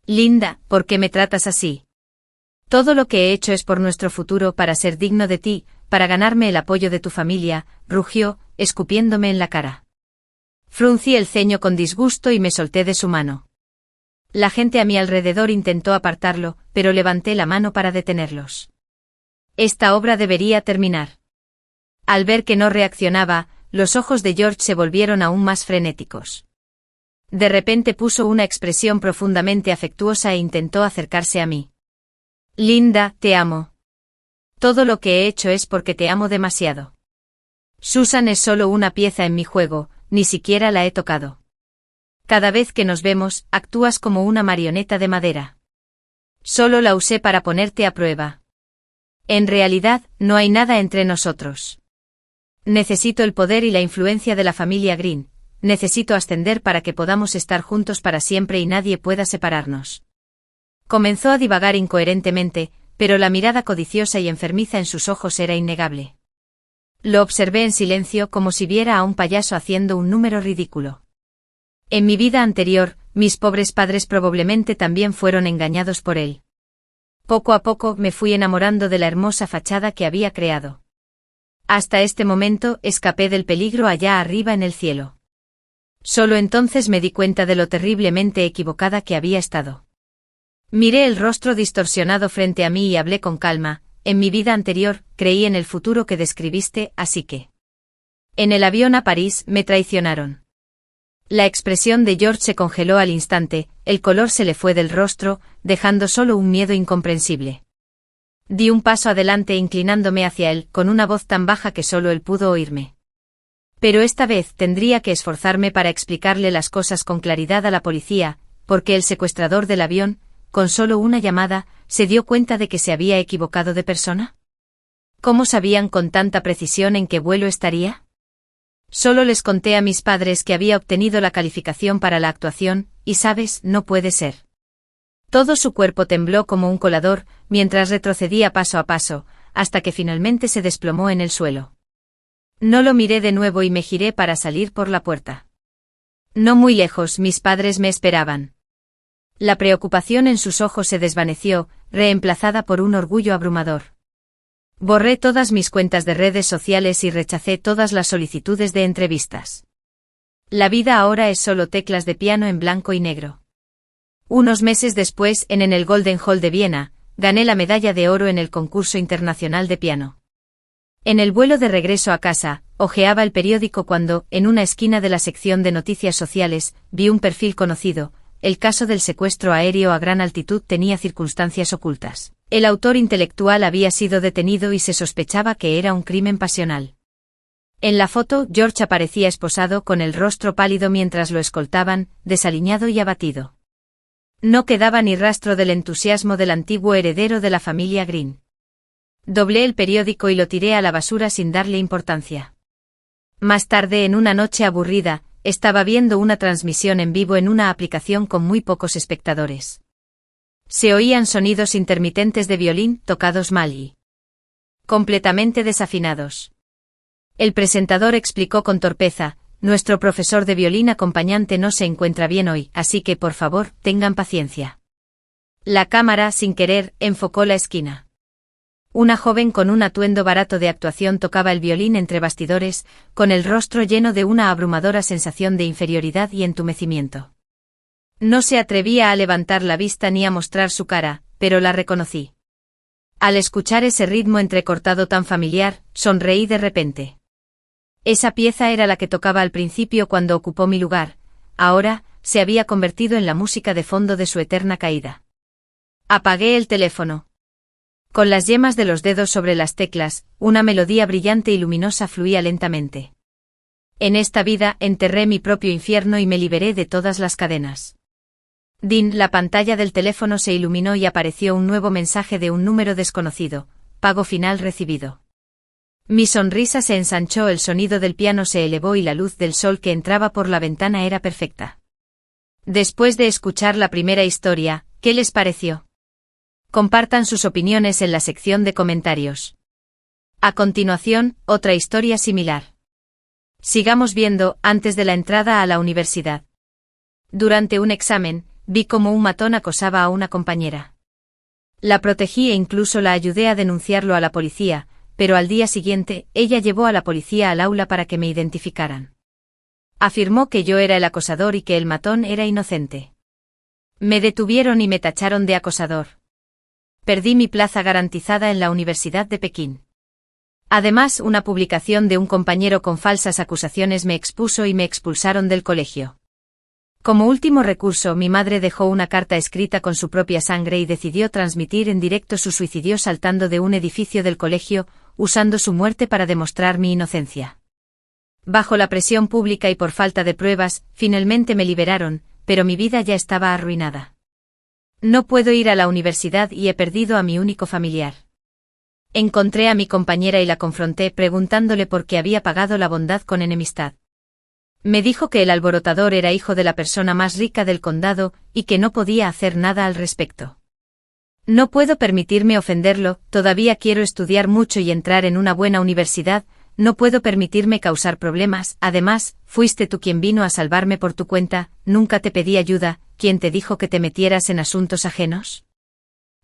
Linda, ¿por qué me tratas así? Todo lo que he hecho es por nuestro futuro, para ser digno de ti, para ganarme el apoyo de tu familia, rugió, escupiéndome en la cara. Fruncí el ceño con disgusto y me solté de su mano. La gente a mi alrededor intentó apartarlo, pero levanté la mano para detenerlos. Esta obra debería terminar. Al ver que no reaccionaba, los ojos de George se volvieron aún más frenéticos. De repente puso una expresión profundamente afectuosa e intentó acercarse a mí. Linda, te amo. Todo lo que he hecho es porque te amo demasiado. Susan es solo una pieza en mi juego, ni siquiera la he tocado. Cada vez que nos vemos, actúas como una marioneta de madera. Solo la usé para ponerte a prueba. En realidad, no hay nada entre nosotros. Necesito el poder y la influencia de la familia Green. Necesito ascender para que podamos estar juntos para siempre y nadie pueda separarnos. Comenzó a divagar incoherentemente, pero la mirada codiciosa y enfermiza en sus ojos era innegable. Lo observé en silencio como si viera a un payaso haciendo un número ridículo. En mi vida anterior, mis pobres padres probablemente también fueron engañados por él. Poco a poco me fui enamorando de la hermosa fachada que había creado. Hasta este momento escapé del peligro allá arriba en el cielo. Solo entonces me di cuenta de lo terriblemente equivocada que había estado. Miré el rostro distorsionado frente a mí y hablé con calma. En mi vida anterior, creí en el futuro que describiste, así que... En el avión a París, me traicionaron. La expresión de George se congeló al instante, el color se le fue del rostro, dejando solo un miedo incomprensible. Di un paso adelante inclinándome hacia él, con una voz tan baja que solo él pudo oírme. Pero esta vez tendría que esforzarme para explicarle las cosas con claridad a la policía, porque el secuestrador del avión, con solo una llamada, se dio cuenta de que se había equivocado de persona. ¿Cómo sabían con tanta precisión en qué vuelo estaría? Solo les conté a mis padres que había obtenido la calificación para la actuación, y sabes, no puede ser. Todo su cuerpo tembló como un colador, mientras retrocedía paso a paso, hasta que finalmente se desplomó en el suelo. No lo miré de nuevo y me giré para salir por la puerta. No muy lejos, mis padres me esperaban. La preocupación en sus ojos se desvaneció, reemplazada por un orgullo abrumador. Borré todas mis cuentas de redes sociales y rechacé todas las solicitudes de entrevistas. La vida ahora es solo teclas de piano en blanco y negro. Unos meses después, en el Golden Hall de Viena, gané la medalla de oro en el concurso internacional de piano. En el vuelo de regreso a casa, hojeaba el periódico cuando, en una esquina de la sección de noticias sociales, vi un perfil conocido. El caso del secuestro aéreo a gran altitud tenía circunstancias ocultas. El autor intelectual había sido detenido y se sospechaba que era un crimen pasional. En la foto, George aparecía esposado con el rostro pálido mientras lo escoltaban, desaliñado y abatido. No quedaba ni rastro del entusiasmo del antiguo heredero de la familia Green. Doblé el periódico y lo tiré a la basura sin darle importancia. Más tarde, en una noche aburrida, estaba viendo una transmisión en vivo en una aplicación con muy pocos espectadores. Se oían sonidos intermitentes de violín tocados mal y completamente desafinados. El presentador explicó con torpeza: nuestro profesor de violín acompañante no se encuentra bien hoy, así que por favor, tengan paciencia. La cámara, sin querer, enfocó la esquina. Una joven con un atuendo barato de actuación tocaba el violín entre bastidores, con el rostro lleno de una abrumadora sensación de inferioridad y entumecimiento. No se atrevía a levantar la vista ni a mostrar su cara, pero la reconocí. Al escuchar ese ritmo entrecortado tan familiar, sonreí de repente. Esa pieza era la que tocaba al principio cuando ocupó mi lugar, ahora, se había convertido en la música de fondo de su eterna caída. Apagué el teléfono. Con las yemas de los dedos sobre las teclas, una melodía brillante y luminosa fluía lentamente. En esta vida enterré mi propio infierno y me liberé de todas las cadenas. La pantalla del teléfono se iluminó y apareció un nuevo mensaje de un número desconocido: pago final recibido. Mi sonrisa se ensanchó, el sonido del piano se elevó y la luz del sol que entraba por la ventana era perfecta. Después de escuchar la primera historia, ¿qué les pareció? Compartan sus opiniones en la sección de comentarios. A continuación, otra historia similar. Sigamos viendo, antes de la entrada a la universidad. Durante un examen, vi cómo un matón acosaba a una compañera. La protegí e incluso la ayudé a denunciarlo a la policía, pero al día siguiente, ella llevó a la policía al aula para que me identificaran. Afirmó que yo era el acosador y que el matón era inocente. Me detuvieron y me tacharon de acosador. Perdí mi plaza garantizada en la Universidad de Pekín. Además, una publicación de un compañero con falsas acusaciones me expuso y me expulsaron del colegio. Como último recurso, mi madre dejó una carta escrita con su propia sangre y decidió transmitir en directo su suicidio saltando de un edificio del colegio, usando su muerte para demostrar mi inocencia. Bajo la presión pública y por falta de pruebas, finalmente me liberaron, pero mi vida ya estaba arruinada. No puedo ir a la universidad y he perdido a mi único familiar. Encontré a mi compañera y la confronté preguntándole por qué había pagado la bondad con enemistad. Me dijo que el alborotador era hijo de la persona más rica del condado y que no podía hacer nada al respecto. No puedo permitirme ofenderlo, todavía quiero estudiar mucho y entrar en una buena universidad, no puedo permitirme causar problemas, además, fuiste tú quien vino a salvarme por tu cuenta, nunca te pedí ayuda, ¿quién te dijo que te metieras en asuntos ajenos?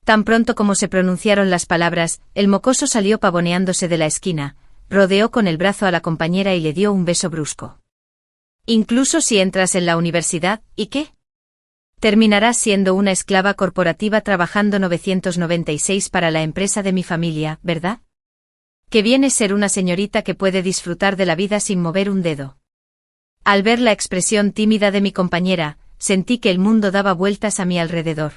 Tan pronto como se pronunciaron las palabras, el mocoso salió pavoneándose de la esquina, rodeó con el brazo a la compañera y le dio un beso brusco. Incluso si entras en la universidad, ¿y qué? Terminarás siendo una esclava corporativa trabajando 996 para la empresa de mi familia, ¿verdad? Que viene ser una señorita que puede disfrutar de la vida sin mover un dedo. Al ver la expresión tímida de mi compañera, sentí que el mundo daba vueltas a mi alrededor.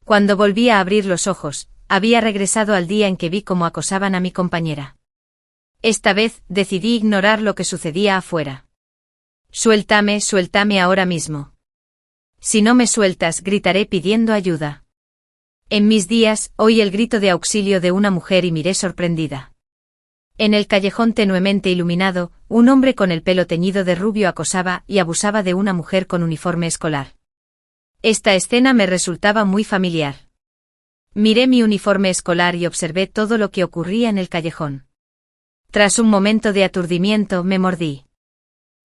Cuando volví a abrir los ojos, había regresado al día en que vi cómo acosaban a mi compañera. Esta vez, decidí ignorar lo que sucedía afuera. Suéltame, suéltame ahora mismo. Si no me sueltas, gritaré pidiendo ayuda. En mis días, oí el grito de auxilio de una mujer y miré sorprendida. En el callejón tenuemente iluminado, un hombre con el pelo teñido de rubio acosaba y abusaba de una mujer con uniforme escolar. Esta escena me resultaba muy familiar. Miré mi uniforme escolar y observé todo lo que ocurría en el callejón. Tras un momento de aturdimiento, me mordí.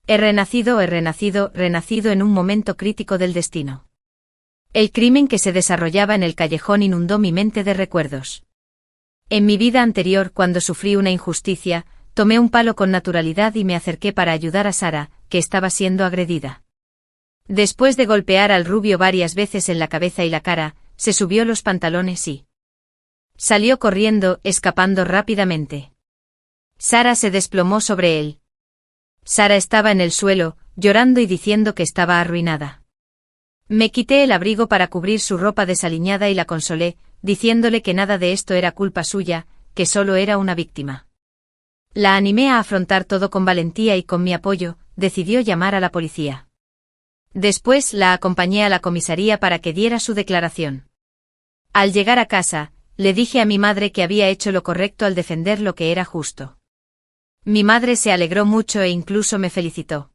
He renacido en un momento crítico del destino. El crimen que se desarrollaba en el callejón inundó mi mente de recuerdos. En mi vida anterior, cuando sufrí una injusticia, tomé un palo con naturalidad y me acerqué para ayudar a Sara, que estaba siendo agredida. Después de golpear al rubio varias veces en la cabeza y la cara, se subió los pantalones y salió corriendo, escapando rápidamente. Sara se desplomó sobre él. Sara estaba en el suelo, llorando y diciendo que estaba arruinada. Me quité el abrigo para cubrir su ropa desaliñada y la consolé, diciéndole que nada de esto era culpa suya, que solo era una víctima. La animé a afrontar todo con valentía y con mi apoyo, decidió llamar a la policía. Después la acompañé a la comisaría para que diera su declaración. Al llegar a casa, le dije a mi madre que había hecho lo correcto al defender lo que era justo. Mi madre se alegró mucho e incluso me felicitó.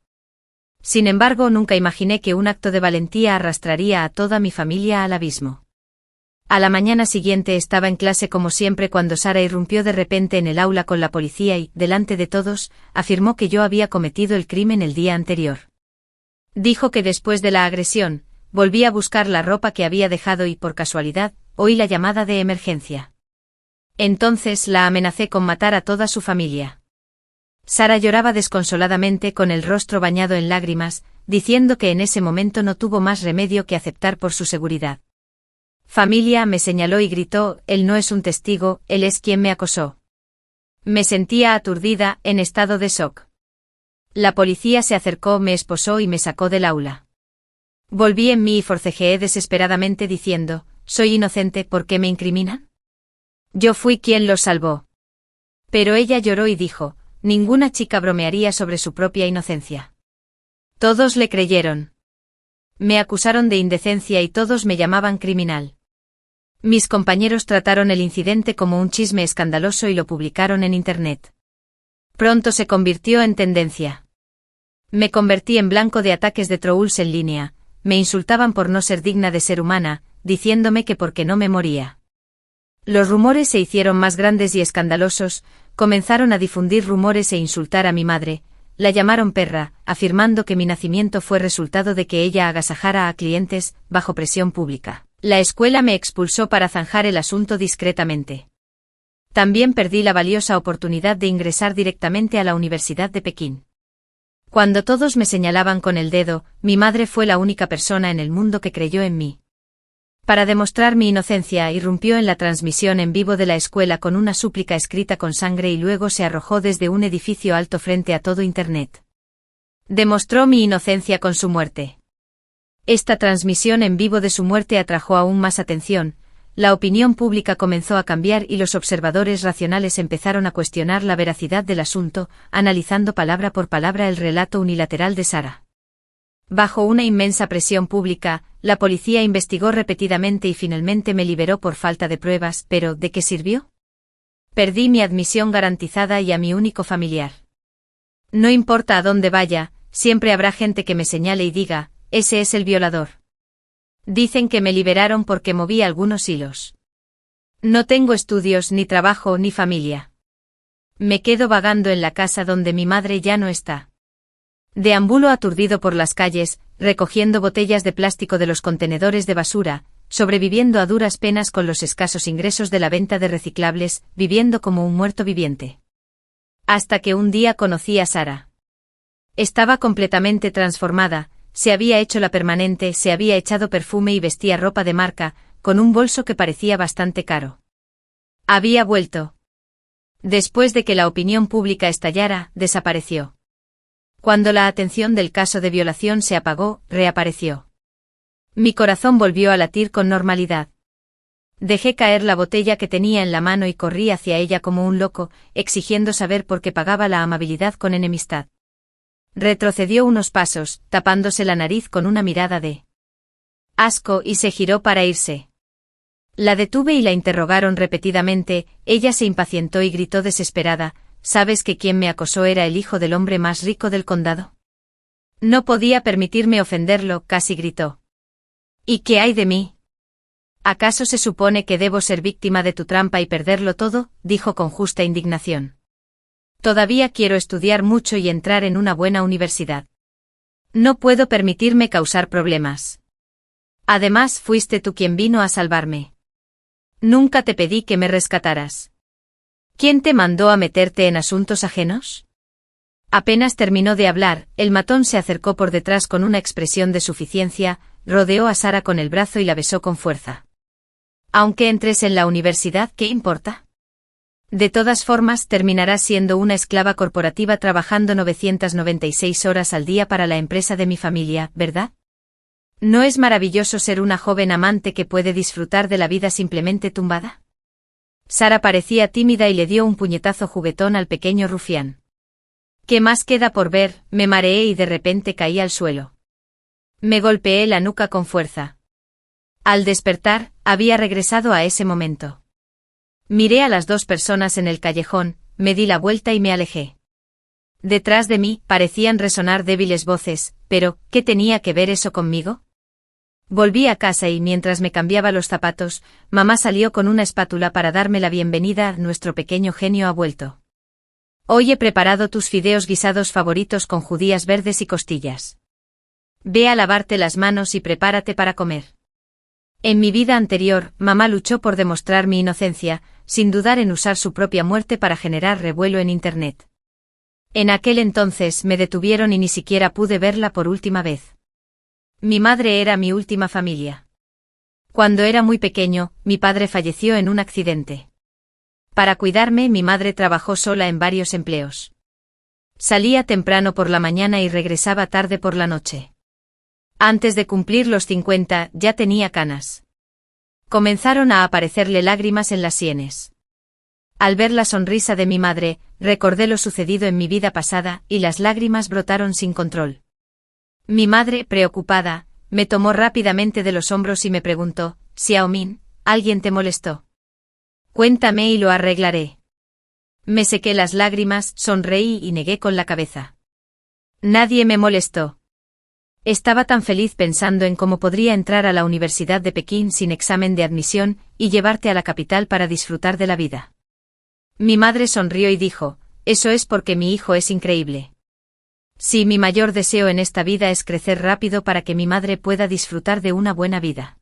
Sin embargo, nunca imaginé que un acto de valentía arrastraría a toda mi familia al abismo. A la mañana siguiente estaba en clase como siempre cuando Sara irrumpió de repente en el aula con la policía y, delante de todos, afirmó que yo había cometido el crimen el día anterior. Dijo que después de la agresión, volví a buscar la ropa que había dejado y, por casualidad, oí la llamada de emergencia. Entonces la amenacé con matar a toda su familia. Sara lloraba desconsoladamente con el rostro bañado en lágrimas, diciendo que en ese momento no tuvo más remedio que aceptar por su seguridad. Familia, me señaló y gritó, él no es un testigo, él es quien me acosó. Me sentía aturdida, en estado de shock. La policía se acercó, me esposó y me sacó del aula. Volví en mí y forcejeé desesperadamente diciendo, soy inocente, ¿por qué me incriminan? Yo fui quien los salvó. Pero ella lloró y dijo, ninguna chica bromearía sobre su propia inocencia. Todos le creyeron. Me acusaron de indecencia y todos me llamaban criminal. Mis compañeros trataron el incidente como un chisme escandaloso y lo publicaron en Internet. Pronto se convirtió en tendencia. Me convertí en blanco de ataques de trolls en línea, me insultaban por no ser digna de ser humana, diciéndome que porque no me moría. Los rumores se hicieron más grandes y escandalosos, comenzaron a difundir rumores e insultar a mi madre, la llamaron perra, afirmando que mi nacimiento fue resultado de que ella agasajara a clientes, bajo presión pública. La escuela me expulsó para zanjar el asunto discretamente. También perdí la valiosa oportunidad de ingresar directamente a la Universidad de Pekín. Cuando todos me señalaban con el dedo, mi madre fue la única persona en el mundo que creyó en mí. Para demostrar mi inocencia, irrumpió en la transmisión en vivo de la escuela con una súplica escrita con sangre y luego se arrojó desde un edificio alto frente a todo Internet. Demostró mi inocencia con su muerte. Esta transmisión en vivo de su muerte atrajo aún más atención, la opinión pública comenzó a cambiar y los observadores racionales empezaron a cuestionar la veracidad del asunto, analizando palabra por palabra el relato unilateral de Sara. Bajo una inmensa presión pública, la policía investigó repetidamente y finalmente me liberó por falta de pruebas, pero ¿de qué sirvió? Perdí mi admisión garantizada y a mi único familiar. No importa a dónde vaya, siempre habrá gente que me señale y diga, ese es el violador. Dicen que me liberaron porque moví algunos hilos. No tengo estudios, ni trabajo, ni familia. Me quedo vagando en la casa donde mi madre ya no está. Deambulo aturdido por las calles, recogiendo botellas de plástico de los contenedores de basura, sobreviviendo a duras penas con los escasos ingresos de la venta de reciclables, viviendo como un muerto viviente. Hasta que un día conocí a Sara. Estaba completamente transformada, se había hecho la permanente, se había echado perfume y vestía ropa de marca, con un bolso que parecía bastante caro. Había vuelto. Después de que la opinión pública estallara, desapareció. Cuando la atención del caso de violación se apagó, reapareció. Mi corazón volvió a latir con normalidad. Dejé caer la botella que tenía en la mano y corrí hacia ella como un loco, exigiendo saber por qué pagaba la amabilidad con enemistad. Retrocedió unos pasos, tapándose la nariz con una mirada de asco y se giró para irse. La detuve y la interrogaron repetidamente, ella se impacientó y gritó desesperada, ¿sabes que quien me acosó era el hijo del hombre más rico del condado? No podía permitirme ofenderlo, casi gritó. ¿Y qué hay de mí? ¿Acaso se supone que debo ser víctima de tu trampa y perderlo todo?, dijo con justa indignación. Todavía quiero estudiar mucho y entrar en una buena universidad. No puedo permitirme causar problemas. Además, fuiste tú quien vino a salvarme. Nunca te pedí que me rescataras. ¿Quién te mandó a meterte en asuntos ajenos? Apenas terminó de hablar, el matón se acercó por detrás con una expresión de suficiencia, rodeó a Sara con el brazo y la besó con fuerza. Aunque entres en la universidad, ¿qué importa? De todas formas, terminarás siendo una esclava corporativa trabajando 996 horas al día para la empresa de mi familia, ¿verdad? ¿No es maravilloso ser una joven amante que puede disfrutar de la vida simplemente tumbada? Sara parecía tímida y le dio un puñetazo juguetón al pequeño rufián. ¿Qué más queda por ver? Me mareé y de repente caí al suelo. Me golpeé la nuca con fuerza. Al despertar, había regresado a ese momento. Miré a las dos personas en el callejón, me di la vuelta y me alejé. Detrás de mí parecían resonar débiles voces, pero ¿qué tenía que ver eso conmigo? Volví a casa y mientras me cambiaba los zapatos, mamá salió con una espátula para darme la bienvenida. Nuestro pequeño genio ha vuelto. Hoy he preparado tus fideos guisados favoritos con judías verdes y costillas. Ve a lavarte las manos y prepárate para comer. En mi vida anterior, mamá luchó por demostrar mi inocencia, sin dudar en usar su propia muerte para generar revuelo en Internet. En aquel entonces me detuvieron y ni siquiera pude verla por última vez. Mi madre era mi última familia. Cuando era muy pequeño, mi padre falleció en un accidente. Para cuidarme, mi madre trabajó sola en varios empleos. Salía temprano por la mañana y regresaba tarde por la noche. Antes de cumplir los 50, ya tenía canas. Comenzaron a aparecerle lágrimas en las sienes. Al ver la sonrisa de mi madre, recordé lo sucedido en mi vida pasada, y las lágrimas brotaron sin control. Mi madre, preocupada, me tomó rápidamente de los hombros y me preguntó, «Xiaomin, ¿alguien te molestó? Cuéntame y lo arreglaré». Me sequé las lágrimas, sonreí y negué con la cabeza. Nadie me molestó. Estaba tan feliz pensando en cómo podría entrar a la Universidad de Pekín sin examen de admisión y llevarte a la capital para disfrutar de la vida. Mi madre sonrió y dijo, eso es porque mi hijo es increíble. Sí, mi mayor deseo en esta vida es crecer rápido para que mi madre pueda disfrutar de una buena vida.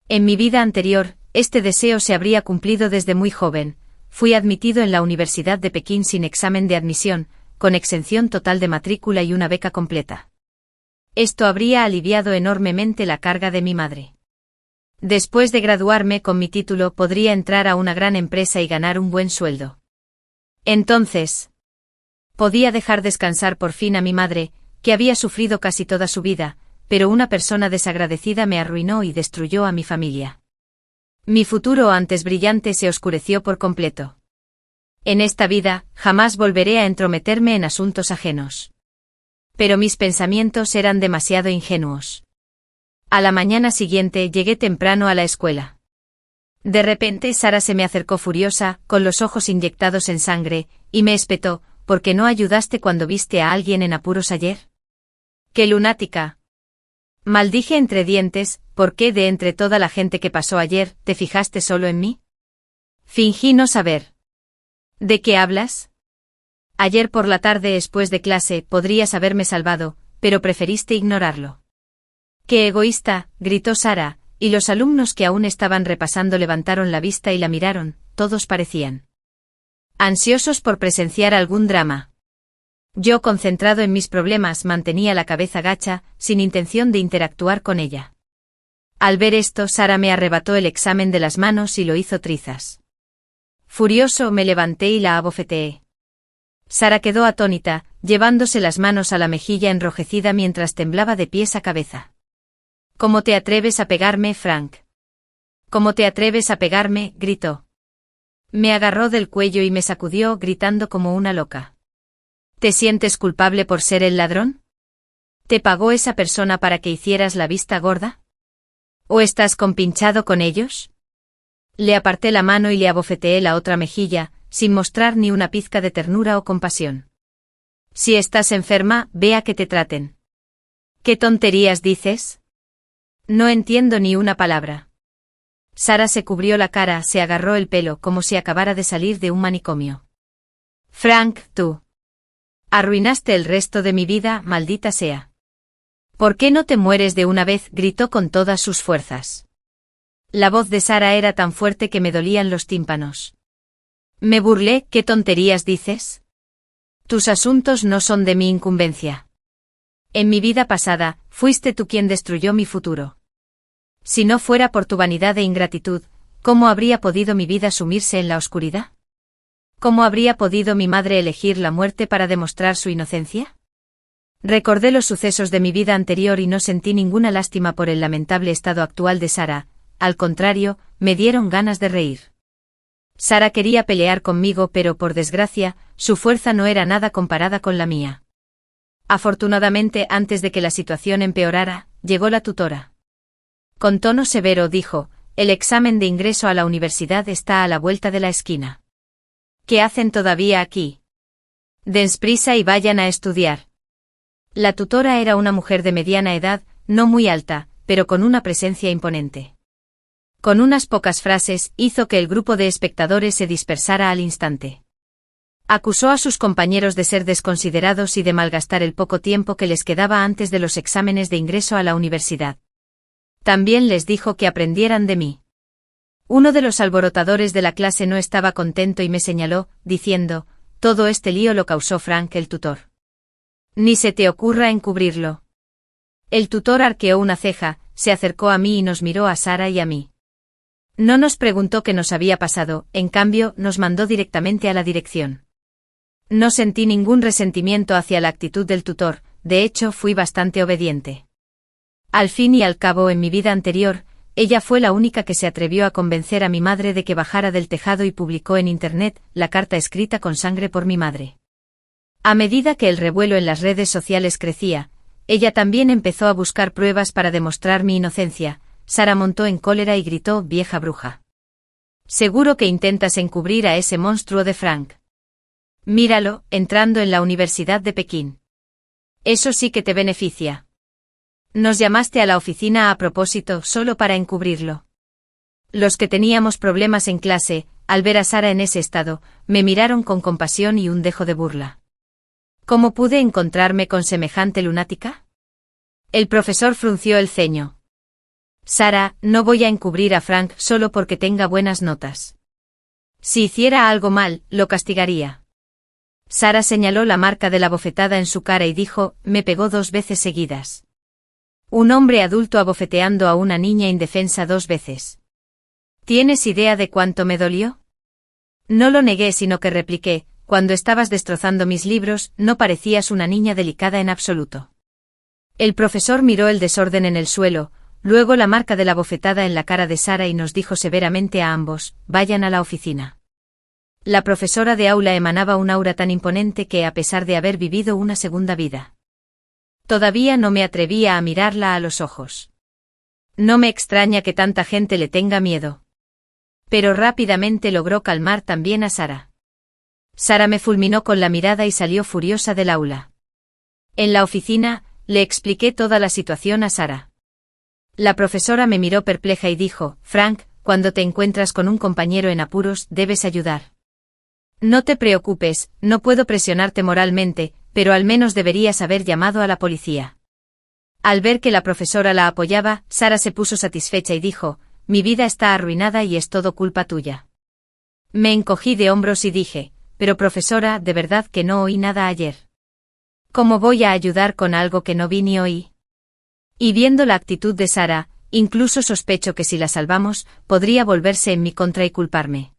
En mi vida anterior, este deseo se habría cumplido desde muy joven. Fui admitido en la Universidad de Pekín sin examen de admisión, con exención total de matrícula y una beca completa. Esto habría aliviado enormemente la carga de mi madre. Después de graduarme con mi título podría entrar a una gran empresa y ganar un buen sueldo. Entonces, podía dejar descansar por fin a mi madre, que había sufrido casi toda su vida, pero una persona desagradecida me arruinó y destruyó a mi familia. Mi futuro antes brillante se oscureció por completo. En esta vida, jamás volveré a entrometerme en asuntos ajenos. Pero mis pensamientos eran demasiado ingenuos. A la mañana siguiente llegué temprano a la escuela. De repente Sara se me acercó furiosa, con los ojos inyectados en sangre, y me espetó, ¿por qué no ayudaste cuando viste a alguien en apuros ayer? ¡Qué lunática! Maldije entre dientes, ¿por qué de entre toda la gente que pasó ayer, te fijaste solo en mí? Fingí no saber. ¿De qué hablas? Ayer por la tarde después de clase podrías haberme salvado, pero preferiste ignorarlo. ¡Qué egoísta!, gritó Sara, y los alumnos que aún estaban repasando levantaron la vista y la miraron, todos parecían ansiosos por presenciar algún drama. Yo, concentrado en mis problemas, mantenía la cabeza gacha, sin intención de interactuar con ella. Al ver esto, Sara me arrebató el examen de las manos y lo hizo trizas. Furioso me levanté y la abofeteé. Sara quedó atónita, llevándose las manos a la mejilla enrojecida mientras temblaba de pies a cabeza. ¿Cómo te atreves a pegarme, Frank? ¿Cómo te atreves a pegarme?, gritó. Me agarró del cuello y me sacudió gritando como una loca. ¿Te sientes culpable por ser el ladrón? ¿Te pagó esa persona para que hicieras la vista gorda? ¿O estás compinchado con ellos? Le aparté la mano y le abofeteé la otra mejilla, sin mostrar ni una pizca de ternura o compasión. Si estás enferma, ve a que te traten. ¿Qué tonterías dices? No entiendo ni una palabra. Sara se cubrió la cara, se agarró el pelo como si acabara de salir de un manicomio. Frank, tú arruinaste el resto de mi vida, maldita sea. ¿Por qué no te mueres de una vez?, gritó con todas sus fuerzas. La voz de Sara era tan fuerte que me dolían los tímpanos. Me burlé, ¿qué tonterías dices? Tus asuntos no son de mi incumbencia. En mi vida pasada, fuiste tú quien destruyó mi futuro. Si no fuera por tu vanidad e ingratitud, ¿cómo habría podido mi vida sumirse en la oscuridad? ¿Cómo habría podido mi madre elegir la muerte para demostrar su inocencia? Recordé los sucesos de mi vida anterior y no sentí ninguna lástima por el lamentable estado actual de Sara, al contrario, me dieron ganas de reír. Sara quería pelear conmigo, pero por desgracia, su fuerza no era nada comparada con la mía. Afortunadamente, antes de que la situación empeorara, llegó la tutora. Con tono severo dijo, el examen de ingreso a la universidad está a la vuelta de la esquina. ¿Qué hacen todavía aquí? Dense prisa y vayan a estudiar. La tutora era una mujer de mediana edad, no muy alta, pero con una presencia imponente. Con unas pocas frases, hizo que el grupo de espectadores se dispersara al instante. Acusó a sus compañeros de ser desconsiderados y de malgastar el poco tiempo que les quedaba antes de los exámenes de ingreso a la universidad. También les dijo que aprendieran de mí. Uno de los alborotadores de la clase no estaba contento y me señaló, diciendo, todo este lío lo causó Frank, el tutor. Ni se te ocurra encubrirlo. El tutor arqueó una ceja, se acercó a mí y nos miró a Sara y a mí. No nos preguntó qué nos había pasado, en cambio, nos mandó directamente a la dirección. No sentí ningún resentimiento hacia la actitud del tutor, de hecho fui bastante obediente. Al fin y al cabo, en mi vida anterior, ella fue la única que se atrevió a convencer a mi madre de que bajara del tejado y publicó en Internet la carta escrita con sangre por mi madre. A medida que el revuelo en las redes sociales crecía, ella también empezó a buscar pruebas para demostrar mi inocencia. Sara montó en cólera y gritó, vieja bruja. Seguro que intentas encubrir a ese monstruo de Frank. Míralo, entrando en la Universidad de Pekín. Eso sí que te beneficia. Nos llamaste a la oficina a propósito solo para encubrirlo. Los que teníamos problemas en clase, al ver a Sara en ese estado, me miraron con compasión y un dejo de burla. ¿Cómo pude encontrarme con semejante lunática? El profesor frunció el ceño. Sara, no voy a encubrir a Frank solo porque tenga buenas notas. Si hiciera algo mal, lo castigaría. Sara señaló la marca de la bofetada en su cara y dijo, me pegó 2 veces seguidas. Un hombre adulto abofeteando a una niña indefensa 2 veces. ¿Tienes idea de cuánto me dolió? No lo negué, sino que repliqué, cuando estabas destrozando mis libros, no parecías una niña delicada en absoluto. El profesor miró el desorden en el suelo, luego la marca de la bofetada en la cara de Sara y nos dijo severamente a ambos, vayan a la oficina. La profesora de aula emanaba un aura tan imponente que a pesar de haber vivido una segunda vida, todavía no me atrevía a mirarla a los ojos. No me extraña que tanta gente le tenga miedo. Pero rápidamente logró calmar también a Sara. Sara me fulminó con la mirada y salió furiosa del aula. En la oficina, le expliqué toda la situación a Sara. La profesora me miró perpleja y dijo, Frank, cuando te encuentras con un compañero en apuros, debes ayudar. No te preocupes, no puedo presionarte moralmente, pero al menos deberías haber llamado a la policía. Al ver que la profesora la apoyaba, Sara se puso satisfecha y dijo, mi vida está arruinada y es todo culpa tuya. Me encogí de hombros y dije, pero profesora, de verdad que no oí nada ayer. ¿Cómo voy a ayudar con algo que no vi ni oí? Y viendo la actitud de Sara, incluso sospecho que si la salvamos, podría volverse en mi contra y culparme.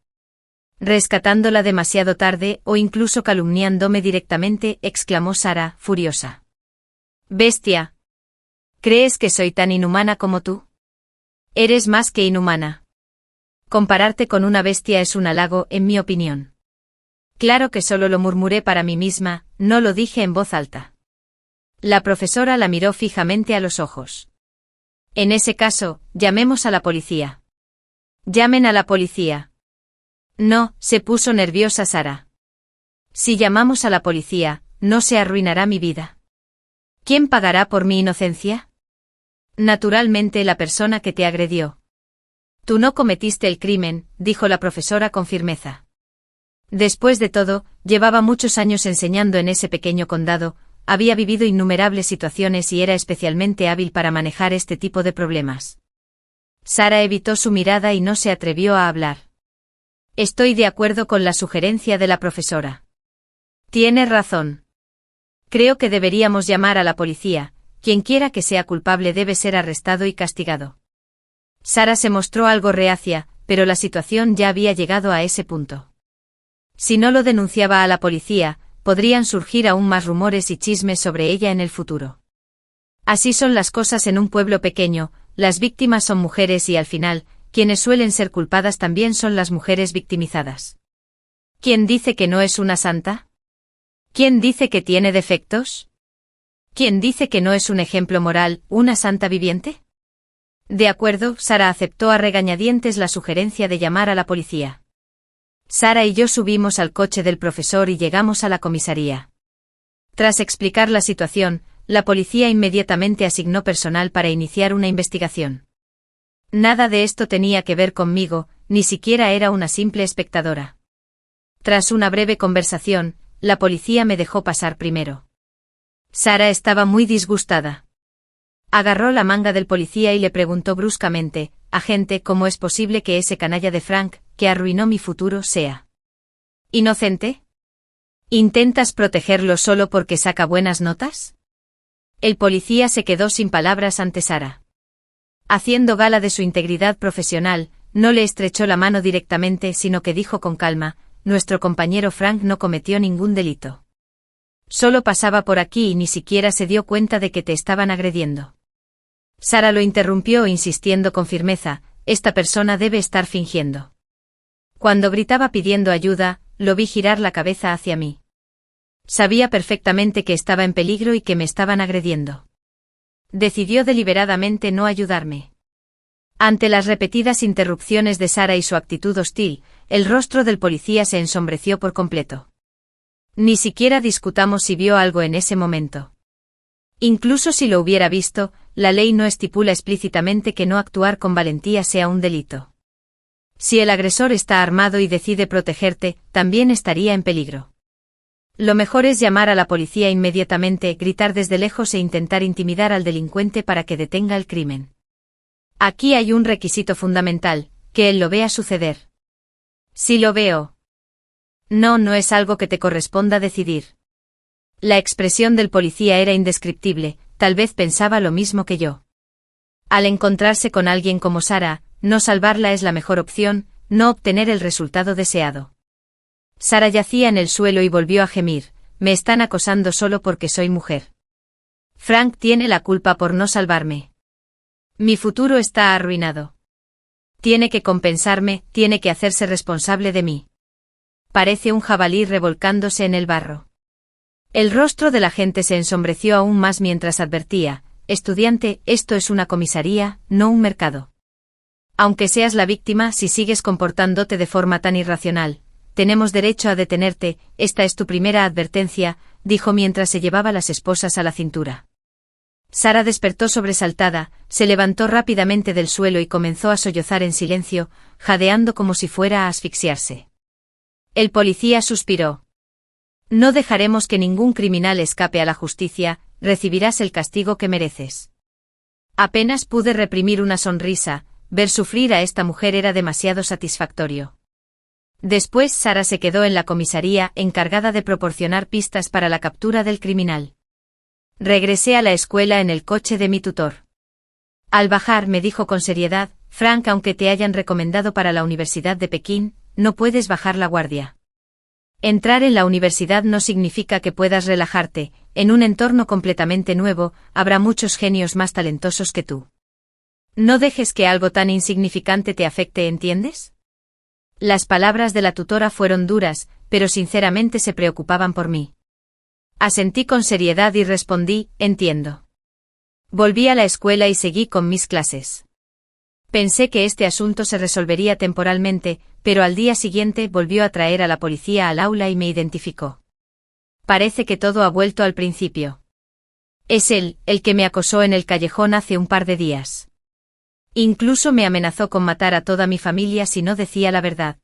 Rescatándola demasiado tarde o incluso calumniándome directamente, exclamó Sara, furiosa. Bestia. ¿Crees que soy tan inhumana como tú? Eres más que inhumana. Compararte con una bestia es un halago, en mi opinión. Claro que solo lo murmuré para mí misma, no lo dije en voz alta. La profesora la miró fijamente a los ojos. En ese caso, llamemos a la policía. Llamen a la policía. No, se puso nerviosa Sara. Si llamamos a la policía, no se arruinará mi vida. ¿Quién pagará por mi inocencia? Naturalmente la persona que te agredió. Tú no cometiste el crimen, dijo la profesora con firmeza. Después de todo, llevaba muchos años enseñando en ese pequeño condado, había vivido innumerables situaciones y era especialmente hábil para manejar este tipo de problemas. Sara evitó su mirada y no se atrevió a hablar. Estoy de acuerdo con la sugerencia de la profesora. Tienes razón. Creo que deberíamos llamar a la policía, quien quiera que sea culpable debe ser arrestado y castigado. Sara se mostró algo reacia, pero la situación ya había llegado a ese punto. Si no lo denunciaba a la policía, podrían surgir aún más rumores y chismes sobre ella en el futuro. Así son las cosas en un pueblo pequeño, las víctimas son mujeres y al final, quienes suelen ser culpadas también son las mujeres victimizadas. ¿Quién dice que no es una santa? ¿Quién dice que tiene defectos? ¿Quién dice que no es un ejemplo moral, una santa viviente? De acuerdo, Sara aceptó a regañadientes la sugerencia de llamar a la policía. Sara y yo subimos al coche del profesor y llegamos a la comisaría. Tras explicar la situación, la policía inmediatamente asignó personal para iniciar una investigación. Nada de esto tenía que ver conmigo, ni siquiera era una simple espectadora. Tras una breve conversación, la policía me dejó pasar primero. Sara estaba muy disgustada. Agarró la manga del policía y le preguntó bruscamente, agente, ¿cómo es posible que ese canalla de Frank, que arruinó mi futuro, sea inocente? ¿Intentas protegerlo solo porque saca buenas notas? El policía se quedó sin palabras ante Sara. Haciendo gala de su integridad profesional, no le estrechó la mano directamente, sino que dijo con calma, nuestro compañero Frank no cometió ningún delito. Solo pasaba por aquí y ni siquiera se dio cuenta de que te estaban agrediendo. Sara lo interrumpió insistiendo con firmeza, esta persona debe estar fingiendo. Cuando gritaba pidiendo ayuda, lo vi girar la cabeza hacia mí. Sabía perfectamente que estaba en peligro y que me estaban agrediendo. Decidió deliberadamente no ayudarme. Ante las repetidas interrupciones de Sara y su actitud hostil, el rostro del policía se ensombreció por completo. Ni siquiera discutamos si vio algo en ese momento. Incluso si lo hubiera visto, la ley no estipula explícitamente que no actuar con valentía sea un delito. Si el agresor está armado y decide protegerte, también estaría en peligro. Lo mejor es llamar a la policía inmediatamente, gritar desde lejos e intentar intimidar al delincuente para que detenga el crimen. Aquí hay un requisito fundamental, que él lo vea suceder. Si lo veo. No es algo que te corresponda decidir. La expresión del policía era indescriptible, tal vez pensaba lo mismo que yo. Al encontrarse con alguien como Sara, no salvarla es la mejor opción, no obtener el resultado deseado. Sara yacía en el suelo y volvió a gemir, me están acosando solo porque soy mujer. Frank tiene la culpa por no salvarme. Mi futuro está arruinado. Tiene que compensarme, tiene que hacerse responsable de mí. Parece un jabalí revolcándose en el barro. El rostro del agente se ensombreció aún más mientras advertía, estudiante, esto es una comisaría, no un mercado. Aunque seas la víctima, si sigues comportándote de forma tan irracional, tenemos derecho a detenerte, esta es tu primera advertencia, dijo mientras se llevaba las esposas a la cintura. Sara despertó sobresaltada, se levantó rápidamente del suelo y comenzó a sollozar en silencio, jadeando como si fuera a asfixiarse. El policía suspiró. No dejaremos que ningún criminal escape a la justicia, recibirás el castigo que mereces. Apenas pude reprimir una sonrisa, ver sufrir a esta mujer era demasiado satisfactorio. Después Sara se quedó en la comisaría encargada de proporcionar pistas para la captura del criminal. Regresé a la escuela en el coche de mi tutor. Al bajar me dijo con seriedad, Frank, aunque te hayan recomendado para la Universidad de Pekín, no puedes bajar la guardia. Entrar en la universidad no significa que puedas relajarte, en un entorno completamente nuevo, habrá muchos genios más talentosos que tú. No dejes que algo tan insignificante te afecte, ¿entiendes? Las palabras de la tutora fueron duras, pero sinceramente se preocupaban por mí. Asentí con seriedad y respondí, entiendo. Volví a la escuela y seguí con mis clases. Pensé que este asunto se resolvería temporalmente, pero al día siguiente volvió a traer a la policía al aula y me identificó. Parece que todo ha vuelto al principio. Es él, el que me acosó en el callejón hace un par de días. Incluso me amenazó con matar a toda mi familia si no decía la verdad.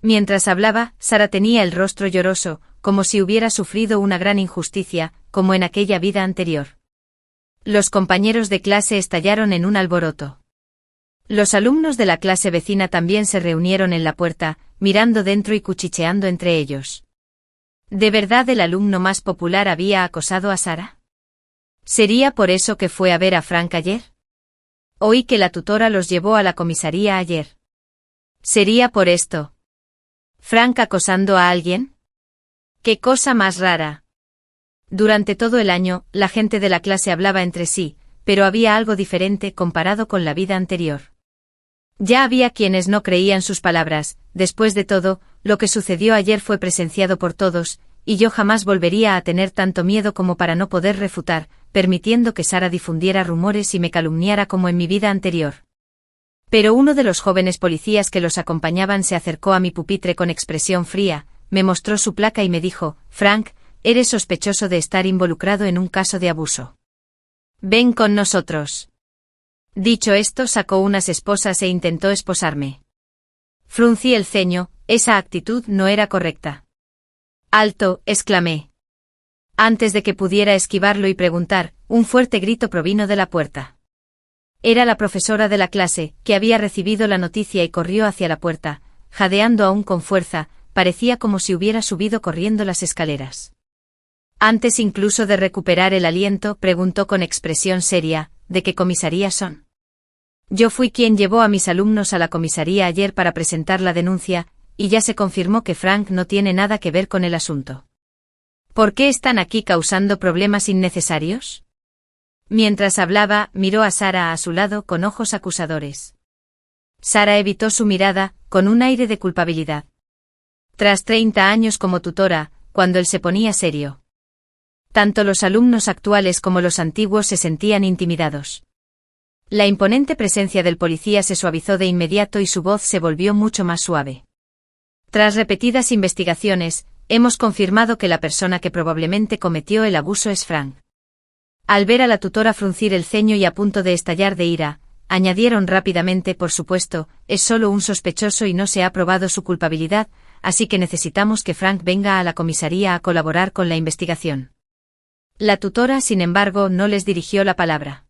Mientras hablaba, Sara tenía el rostro lloroso, como si hubiera sufrido una gran injusticia, como en aquella vida anterior. Los compañeros de clase estallaron en un alboroto. Los alumnos de la clase vecina también se reunieron en la puerta, mirando dentro y cuchicheando entre ellos. ¿De verdad el alumno más popular había acosado a Sara? ¿Sería por eso que fue a ver a Frank ayer? Oí que la tutora los llevó a la comisaría ayer. ¿Sería por esto? ¿Frank acosando a alguien? ¡Qué cosa más rara! Durante todo el año, la gente de la clase hablaba entre sí, pero había algo diferente comparado con la vida anterior. Ya había quienes no creían sus palabras, después de todo, lo que sucedió ayer fue presenciado por todos, y yo jamás volvería a tener tanto miedo como para no poder refutar, permitiendo que Sara difundiera rumores y me calumniara como en mi vida anterior. Pero uno de los jóvenes policías que los acompañaban se acercó a mi pupitre con expresión fría, me mostró su placa y me dijo, Frank, eres sospechoso de estar involucrado en un caso de abuso. Ven con nosotros. Dicho esto, sacó unas esposas e intentó esposarme. Fruncí el ceño, esa actitud no era correcta. ¡Alto!, exclamé. Antes de que pudiera esquivarlo y preguntar, un fuerte grito provino de la puerta. Era la profesora de la clase, que había recibido la noticia y corrió hacia la puerta, jadeando aún con fuerza, parecía como si hubiera subido corriendo las escaleras. Antes incluso de recuperar el aliento, preguntó con expresión seria, ¿de qué comisaría son? Yo fui quien llevó a mis alumnos a la comisaría ayer para presentar la denuncia, y ya se confirmó que Frank no tiene nada que ver con el asunto. ¿Por qué están aquí causando problemas innecesarios? Mientras hablaba, miró a Sara a su lado con ojos acusadores. Sara evitó su mirada, con un aire de culpabilidad. Tras 30 años como tutora, cuando él se ponía serio. Tanto los alumnos actuales como los antiguos se sentían intimidados. La imponente presencia del policía se suavizó de inmediato y su voz se volvió mucho más suave. Tras repetidas investigaciones, hemos confirmado que la persona que probablemente cometió el abuso es Frank. Al ver a la tutora fruncir el ceño y a punto de estallar de ira, añadieron rápidamente: por supuesto, es solo un sospechoso y no se ha probado su culpabilidad, así que necesitamos que Frank venga a la comisaría a colaborar con la investigación. La tutora, sin embargo, no les dirigió la palabra.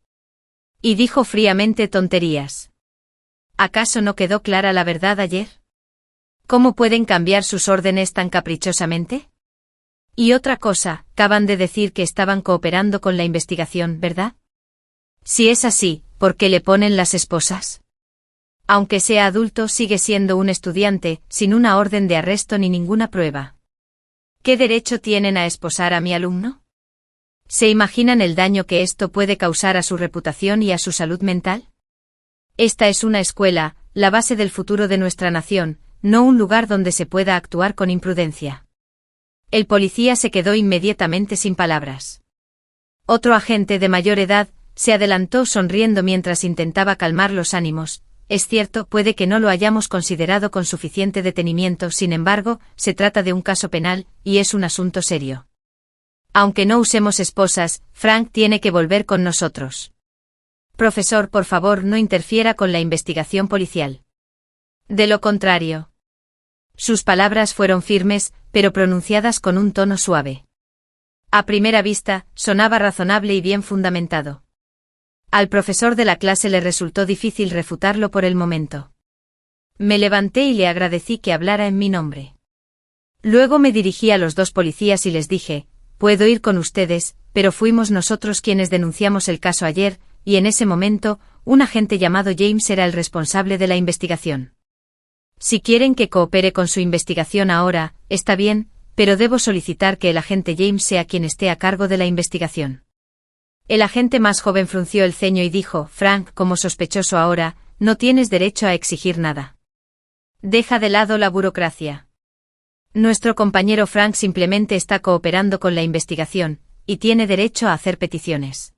Y dijo fríamente: tonterías. ¿Acaso no quedó clara la verdad ayer? ¿Cómo pueden cambiar sus órdenes tan caprichosamente? Y otra cosa, acaban de decir que estaban cooperando con la investigación, ¿verdad? Si es así, ¿por qué le ponen las esposas? Aunque sea adulto, sigue siendo un estudiante, sin una orden de arresto ni ninguna prueba. ¿Qué derecho tienen a esposar a mi alumno? ¿Se imaginan el daño que esto puede causar a su reputación y a su salud mental? Esta es una escuela, la base del futuro de nuestra nación, no un lugar donde se pueda actuar con imprudencia. El policía se quedó inmediatamente sin palabras. Otro agente de mayor edad se adelantó sonriendo mientras intentaba calmar los ánimos. Es cierto, puede que no lo hayamos considerado con suficiente detenimiento, sin embargo, se trata de un caso penal, y es un asunto serio. Aunque no usemos esposas, Frank tiene que volver con nosotros. Profesor, por favor, no interfiera con la investigación policial. De lo contrario. Sus palabras fueron firmes, pero pronunciadas con un tono suave. A primera vista, sonaba razonable y bien fundamentado. Al profesor de la clase le resultó difícil refutarlo por el momento. Me levanté y le agradecí que hablara en mi nombre. Luego me dirigí a los dos policías y les dije: puedo ir con ustedes, pero fuimos nosotros quienes denunciamos el caso ayer, y en ese momento, un agente llamado James era el responsable de la investigación. Si quieren que coopere con su investigación ahora, está bien, pero debo solicitar que el agente James sea quien esté a cargo de la investigación. El agente más joven frunció el ceño y dijo: Frank, como sospechoso ahora, no tienes derecho a exigir nada. Deja de lado la burocracia. Nuestro compañero Frank simplemente está cooperando con la investigación, y tiene derecho a hacer peticiones.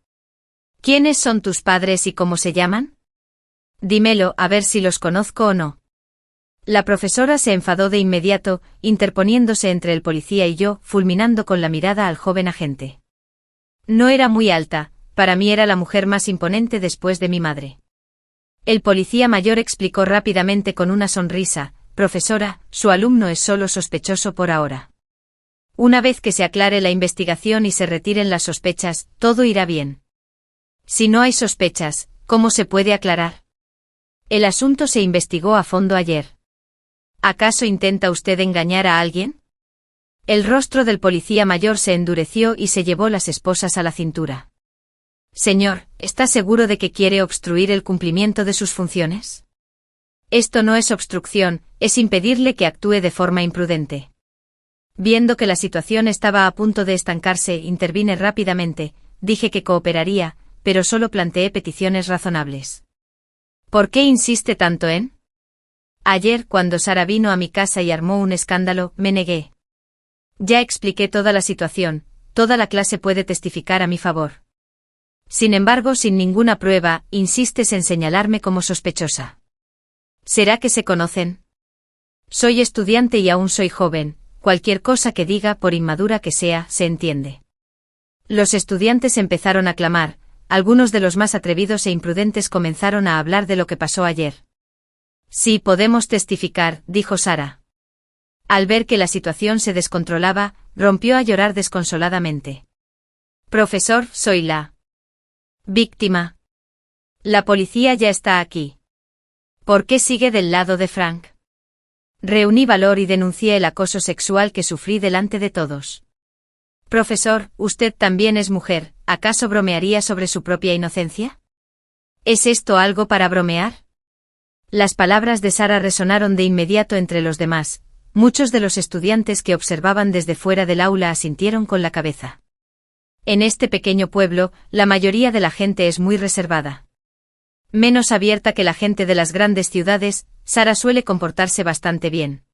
¿Quiénes son tus padres y cómo se llaman? Dímelo, a ver si los conozco o no. La profesora se enfadó de inmediato, interponiéndose entre el policía y yo, fulminando con la mirada al joven agente. No era muy alta, para mí era la mujer más imponente después de mi madre. El policía mayor explicó rápidamente con una sonrisa: profesora, su alumno es solo sospechoso por ahora. Una vez que se aclare la investigación y se retiren las sospechas, todo irá bien. Si no hay sospechas, ¿cómo se puede aclarar? El asunto se investigó a fondo ayer. ¿Acaso intenta usted engañar a alguien? El rostro del policía mayor se endureció y se llevó las esposas a la cintura. Señor, ¿está seguro de que quiere obstruir el cumplimiento de sus funciones? Esto no es obstrucción, es impedirle que actúe de forma imprudente. Viendo que la situación estaba a punto de estancarse, intervine rápidamente, dije que cooperaría, pero solo planteé peticiones razonables. ¿Por qué insiste tanto en? Ayer, cuando Sara vino a mi casa y armó un escándalo, me negué. Ya expliqué toda la situación, toda la clase puede testificar a mi favor. Sin embargo, sin ninguna prueba, insistes en señalarme como sospechosa. ¿Será que se conocen? Soy estudiante y aún soy joven, cualquier cosa que diga, por inmadura que sea, se entiende. Los estudiantes empezaron a clamar, algunos de los más atrevidos e imprudentes comenzaron a hablar de lo que pasó ayer. Sí, podemos testificar, dijo Sara. Al ver que la situación se descontrolaba, rompió a llorar desconsoladamente. Profesor, soy la víctima. La policía ya está aquí. ¿Por qué sigue del lado de Frank? Reuní valor y denuncié el acoso sexual que sufrí delante de todos. Profesor, usted también es mujer, ¿acaso bromearía sobre su propia inocencia? ¿Es esto algo para bromear? Las palabras de Sara resonaron de inmediato entre los demás. Muchos de los estudiantes que observaban desde fuera del aula asintieron con la cabeza. En este pequeño pueblo, la mayoría de la gente es muy reservada. Menos abierta que la gente de las grandes ciudades, Sara suele comportarse bastante bien.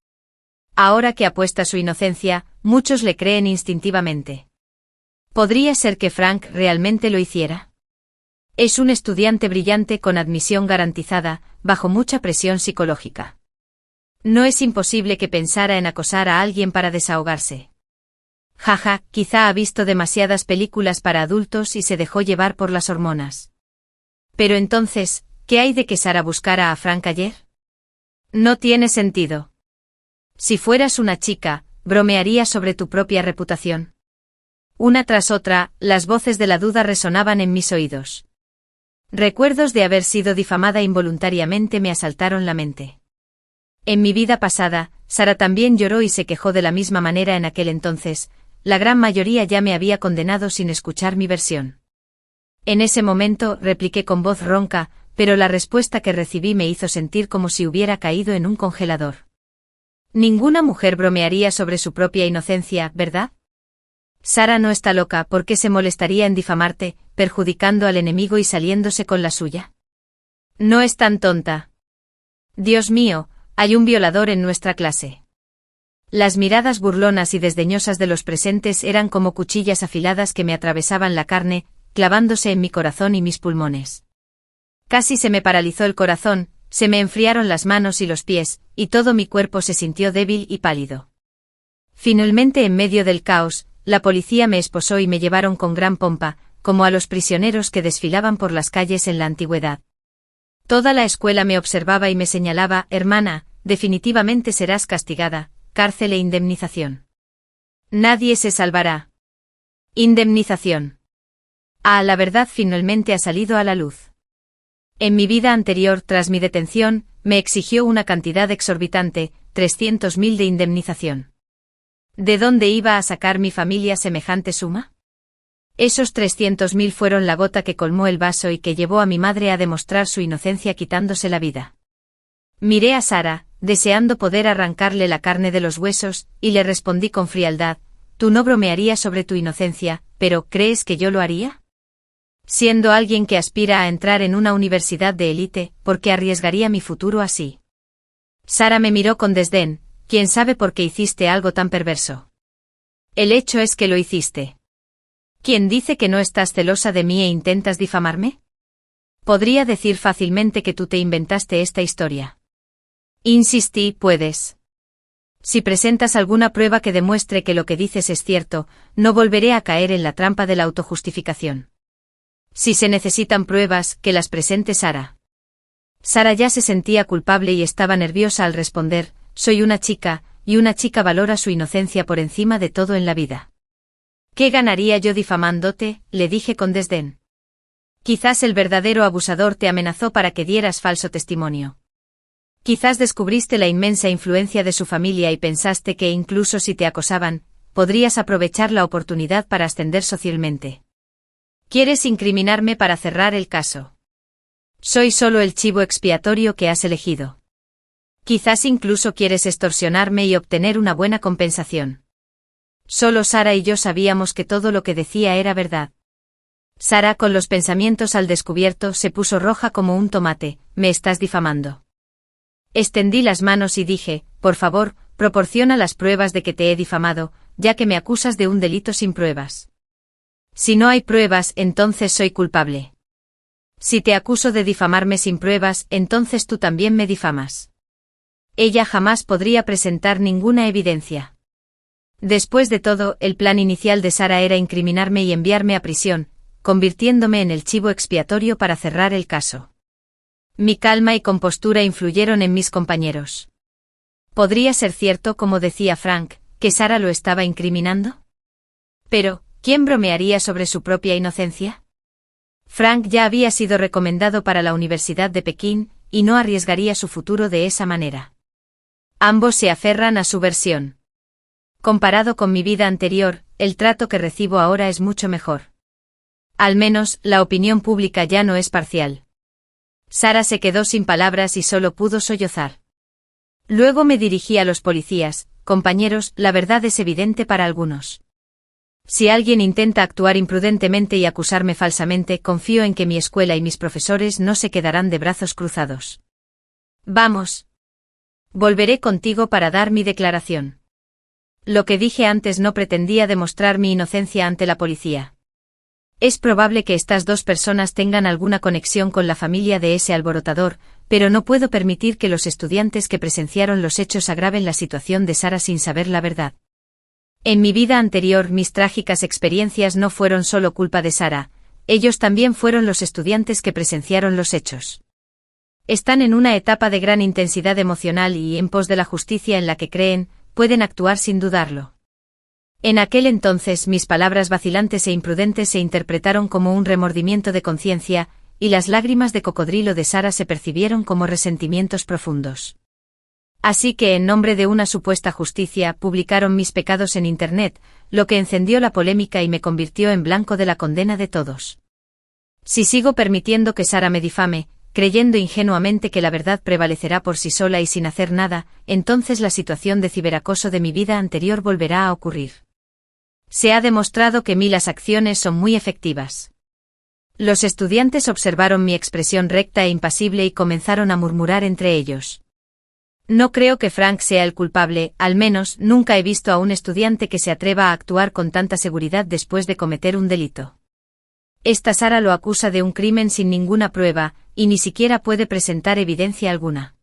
Ahora que apuesta su inocencia, muchos le creen instintivamente. ¿Podría ser que Frank realmente lo hiciera? Es un estudiante brillante con admisión garantizada, bajo mucha presión psicológica. No es imposible que pensara en acosar a alguien para desahogarse. Jaja, quizá ha visto demasiadas películas para adultos y se dejó llevar por las hormonas. Pero entonces, ¿qué hay de que Sara buscara a Frank ayer? No tiene sentido. Si fueras una chica, bromearías sobre tu propia reputación. Una tras otra, las voces de la duda resonaban en mis oídos. Recuerdos de haber sido difamada involuntariamente me asaltaron la mente. En mi vida pasada, Sara también lloró y se quejó de la misma manera en aquel entonces. La gran mayoría ya me había condenado sin escuchar mi versión. En ese momento, repliqué con voz ronca, pero la respuesta que recibí me hizo sentir como si hubiera caído en un congelador. Ninguna mujer bromearía sobre su propia inocencia, ¿verdad? Sara no está loca, ¿por qué se molestaría en difamarte, perjudicando al enemigo y saliéndose con la suya? No es tan tonta. Dios mío, hay un violador en nuestra clase. Las miradas burlonas y desdeñosas de los presentes eran como cuchillas afiladas que me atravesaban la carne, clavándose en mi corazón y mis pulmones. Casi se me paralizó el corazón, se me enfriaron las manos y los pies, y todo mi cuerpo se sintió débil y pálido. Finalmente, en medio del caos, la policía me esposó y me llevaron con gran pompa, como a los prisioneros que desfilaban por las calles en la antigüedad. Toda la escuela me observaba y me señalaba: hermana, definitivamente serás castigada, cárcel e indemnización. Nadie se salvará. Indemnización. La verdad finalmente ha salido a la luz. En mi vida anterior, tras mi detención, me exigió una cantidad exorbitante, 300.000 de indemnización. ¿De dónde iba a sacar mi familia semejante suma? Esos 300.000 fueron la gota que colmó el vaso y que llevó a mi madre a demostrar su inocencia quitándose la vida. Miré a Sara, deseando poder arrancarle la carne de los huesos, y le respondí con frialdad: tú no bromearías sobre tu inocencia, pero ¿crees que yo lo haría? Siendo alguien que aspira a entrar en una universidad de élite, ¿por qué arriesgaría mi futuro así? Sara me miró con desdén: ¿quién sabe por qué hiciste algo tan perverso? El hecho es que lo hiciste. ¿Quién dice que no estás celosa de mí e intentas difamarme? Podría decir fácilmente que tú te inventaste esta historia. Insistí: puedes. Si presentas alguna prueba que demuestre que lo que dices es cierto, no volveré a caer en la trampa de la autojustificación. Si se necesitan pruebas, que las presente Sara. Sara ya se sentía culpable y estaba nerviosa al responder: soy una chica, y una chica valora su inocencia por encima de todo en la vida. ¿Qué ganaría yo difamándote?, le dije con desdén. Quizás el verdadero abusador te amenazó para que dieras falso testimonio. Quizás descubriste la inmensa influencia de su familia y pensaste que incluso si te acosaban, podrías aprovechar la oportunidad para ascender socialmente. ¿Quieres incriminarme para cerrar el caso? Soy solo el chivo expiatorio que has elegido. Quizás incluso quieres extorsionarme y obtener una buena compensación. Solo Sara y yo sabíamos que todo lo que decía era verdad. Sara, con los pensamientos al descubierto, se puso roja como un tomate. ¿Me estás difamando? Extendí las manos y dije: por favor, proporciona las pruebas de que te he difamado, ya que me acusas de un delito sin pruebas. Si no hay pruebas, entonces soy culpable. Si te acuso de difamarme sin pruebas, entonces tú también me difamas. Ella jamás podría presentar ninguna evidencia. Después de todo, el plan inicial de Sara era incriminarme y enviarme a prisión, convirtiéndome en el chivo expiatorio para cerrar el caso. Mi calma y compostura influyeron en mis compañeros. ¿Podría ser cierto, como decía Frank, que Sara lo estaba incriminando? Pero, ¿quién bromearía sobre su propia inocencia? Frank ya había sido recomendado para la Universidad de Pekín, y no arriesgaría su futuro de esa manera. Ambos se aferran a su versión. Comparado con mi vida anterior, el trato que recibo ahora es mucho mejor. Al menos, la opinión pública ya no es parcial. Sara se quedó sin palabras y solo pudo sollozar. Luego me dirigí a los policías: compañeros, la verdad es evidente para algunos. Si alguien intenta actuar imprudentemente y acusarme falsamente, confío en que mi escuela y mis profesores no se quedarán de brazos cruzados. Vamos. Volveré contigo para dar mi declaración. Lo que dije antes no pretendía demostrar mi inocencia ante la policía. Es probable que estas dos personas tengan alguna conexión con la familia de ese alborotador, pero no puedo permitir que los estudiantes que presenciaron los hechos agraven la situación de Sara sin saber la verdad. En mi vida anterior mis trágicas experiencias no fueron solo culpa de Sara, ellos también fueron los estudiantes que presenciaron los hechos. Están en una etapa de gran intensidad emocional y, en pos de la justicia en la que creen, pueden actuar sin dudarlo. En aquel entonces mis palabras vacilantes e imprudentes se interpretaron como un remordimiento de conciencia, y las lágrimas de cocodrilo de Sara se percibieron como resentimientos profundos. Así que, en nombre de una supuesta justicia, publicaron mis pecados en Internet, lo que encendió la polémica y me convirtió en blanco de la condena de todos. Si sigo permitiendo que Sara me difame, creyendo ingenuamente que la verdad prevalecerá por sí sola y sin hacer nada, entonces la situación de ciberacoso de mi vida anterior volverá a ocurrir. Se ha demostrado que las acciones son muy efectivas. Los estudiantes observaron mi expresión recta e impasible y comenzaron a murmurar entre ellos. No creo que Frank sea el culpable, al menos nunca he visto a un estudiante que se atreva a actuar con tanta seguridad después de cometer un delito. Esta Sara lo acusa de un crimen sin ninguna prueba, y ni siquiera puede presentar evidencia alguna.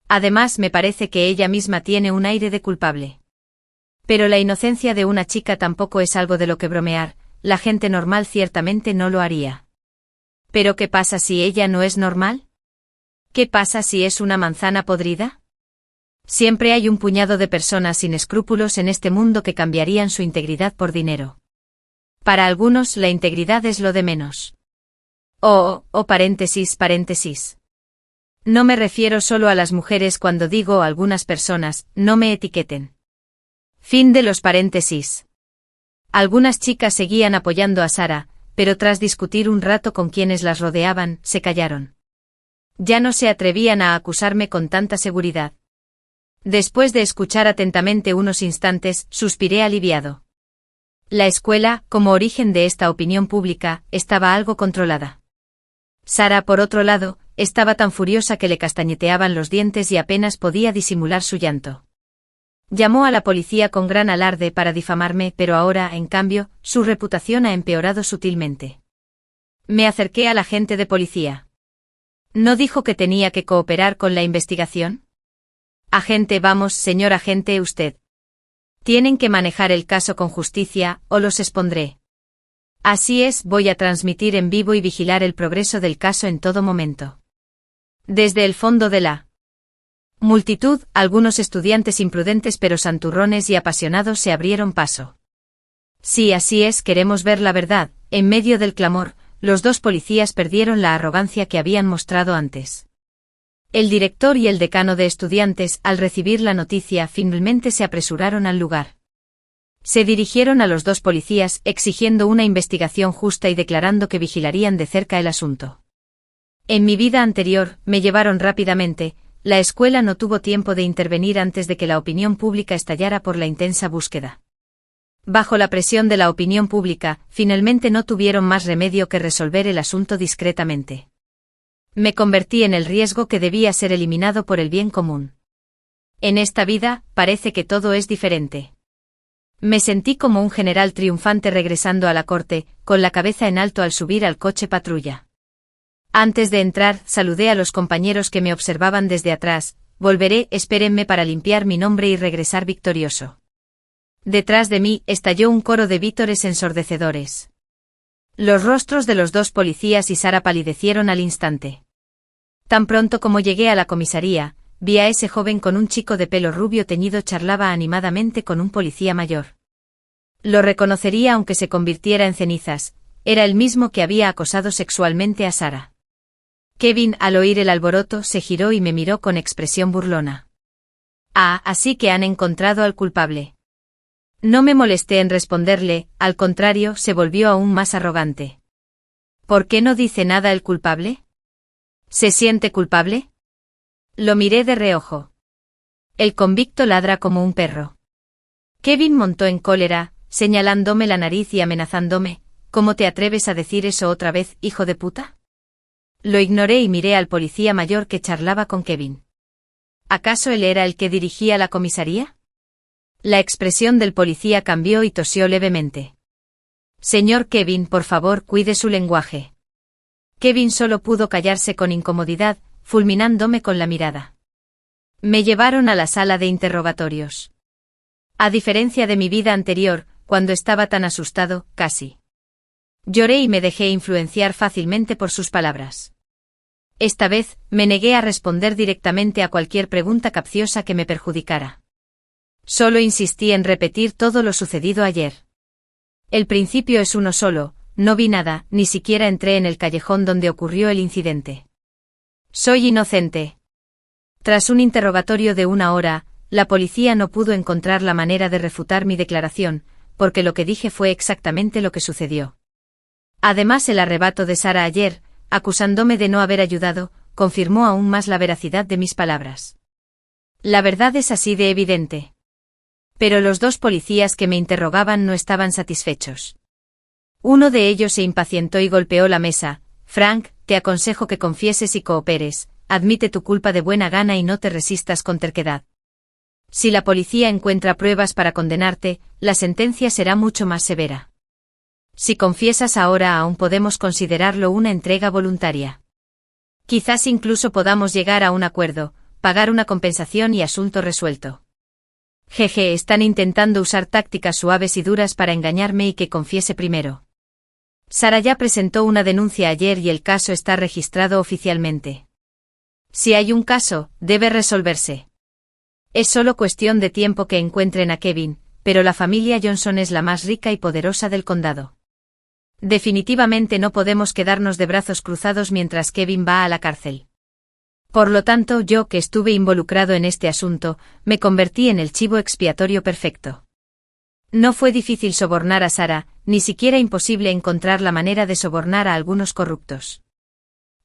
Además, me parece que ella misma tiene un aire de culpable. Pero la inocencia de una chica tampoco es algo de lo que bromear, la gente normal ciertamente no lo haría. ¿Pero qué pasa si ella no es normal? ¿Qué pasa si es una manzana podrida? Siempre hay un puñado de personas sin escrúpulos en este mundo que cambiarían su integridad por dinero. Para algunos la integridad es lo de menos. Paréntesis. No me refiero solo a las mujeres cuando digo algunas personas, no me etiqueten. Fin de los paréntesis. Algunas chicas seguían apoyando a Sara, pero tras discutir un rato con quienes las rodeaban, se callaron. Ya no se atrevían a acusarme con tanta seguridad. Después de escuchar atentamente unos instantes, suspiré aliviado. La escuela, como origen de esta opinión pública, estaba algo controlada. Sara, por otro lado, estaba tan furiosa que le castañeteaban los dientes y apenas podía disimular su llanto. Llamó a la policía con gran alarde para difamarme, pero ahora, en cambio, su reputación ha empeorado sutilmente. Me acerqué al agente de policía. ¿No dijo que tenía que cooperar con la investigación? Agente, vamos, señor agente, usted. Tienen que manejar el caso con justicia, o los expondré. Así es, voy a transmitir en vivo y vigilar el progreso del caso en todo momento. Desde el fondo de la multitud, algunos estudiantes imprudentes pero santurrones y apasionados se abrieron paso. Sí, así es, queremos ver la verdad. En medio del clamor, los dos policías perdieron la arrogancia que habían mostrado antes. El director y el decano de estudiantes, al recibir la noticia, finalmente se apresuraron al lugar. Se dirigieron a los dos policías, exigiendo una investigación justa y declarando que vigilarían de cerca el asunto. En mi vida anterior, me llevaron rápidamente, la escuela no tuvo tiempo de intervenir antes de que la opinión pública estallara por la intensa búsqueda. Bajo la presión de la opinión pública, finalmente no tuvieron más remedio que resolver el asunto discretamente. Me convertí en el riesgo que debía ser eliminado por el bien común. En esta vida, parece que todo es diferente. Me sentí como un general triunfante regresando a la corte, con la cabeza en alto al subir al coche patrulla. Antes de entrar, saludé a los compañeros que me observaban desde atrás. Volveré, espérenme para limpiar mi nombre y regresar victorioso. Detrás de mí, estalló un coro de vítores ensordecedores. Los rostros de los dos policías y Sara palidecieron al instante. Tan pronto como llegué a la comisaría, vi a ese joven con un chico de pelo rubio teñido charlaba animadamente con un policía mayor. Lo reconocería aunque se convirtiera en cenizas, era el mismo que había acosado sexualmente a Sara. Kevin, al oír el alboroto, se giró y me miró con expresión burlona. Ah, así que han encontrado al culpable. No me molesté en responderle, al contrario, se volvió aún más arrogante. ¿Por qué no dice nada el culpable? ¿Se siente culpable? Lo miré de reojo. El convicto ladra como un perro. Kevin montó en cólera, señalándome la nariz y amenazándome. ¿Cómo te atreves a decir eso otra vez, hijo de puta? Lo ignoré y miré al policía mayor que charlaba con Kevin. ¿Acaso él era el que dirigía la comisaría? La expresión del policía cambió y tosió levemente. Señor Kevin, por favor, cuide su lenguaje. Kevin solo pudo callarse con incomodidad, fulminándome con la mirada. Me llevaron a la sala de interrogatorios. A diferencia de mi vida anterior, cuando estaba tan asustado, casi lloré y me dejé influenciar fácilmente por sus palabras. Esta vez, me negué a responder directamente a cualquier pregunta capciosa que me perjudicara. Solo insistí en repetir todo lo sucedido ayer. El principio es uno solo, no vi nada, ni siquiera entré en el callejón donde ocurrió el incidente. Soy inocente. Tras un interrogatorio de 1 hora, la policía no pudo encontrar la manera de refutar mi declaración, porque lo que dije fue exactamente lo que sucedió. Además, el arrebato de Sara ayer, acusándome de no haber ayudado, confirmó aún más la veracidad de mis palabras. La verdad es así de evidente. Pero los 2 policías que me interrogaban no estaban satisfechos. Uno de ellos se impacientó y golpeó la mesa. Frank, te aconsejo que confieses y cooperes, admite tu culpa de buena gana y no te resistas con terquedad. Si la policía encuentra pruebas para condenarte, la sentencia será mucho más severa. Si confiesas ahora aún podemos considerarlo una entrega voluntaria. Quizás incluso podamos llegar a un acuerdo, pagar una compensación y asunto resuelto. Jeje, están intentando usar tácticas suaves y duras para engañarme y que confiese primero. Sara ya presentó una denuncia ayer y el caso está registrado oficialmente. Si hay un caso, debe resolverse. Es solo cuestión de tiempo que encuentren a Kevin, pero la familia Johnson es la más rica y poderosa del condado. Definitivamente no podemos quedarnos de brazos cruzados mientras Kevin va a la cárcel. Por lo tanto, yo, que estuve involucrado en este asunto, me convertí en el chivo expiatorio perfecto. No fue difícil sobornar a Sara, ni siquiera imposible encontrar la manera de sobornar a algunos corruptos.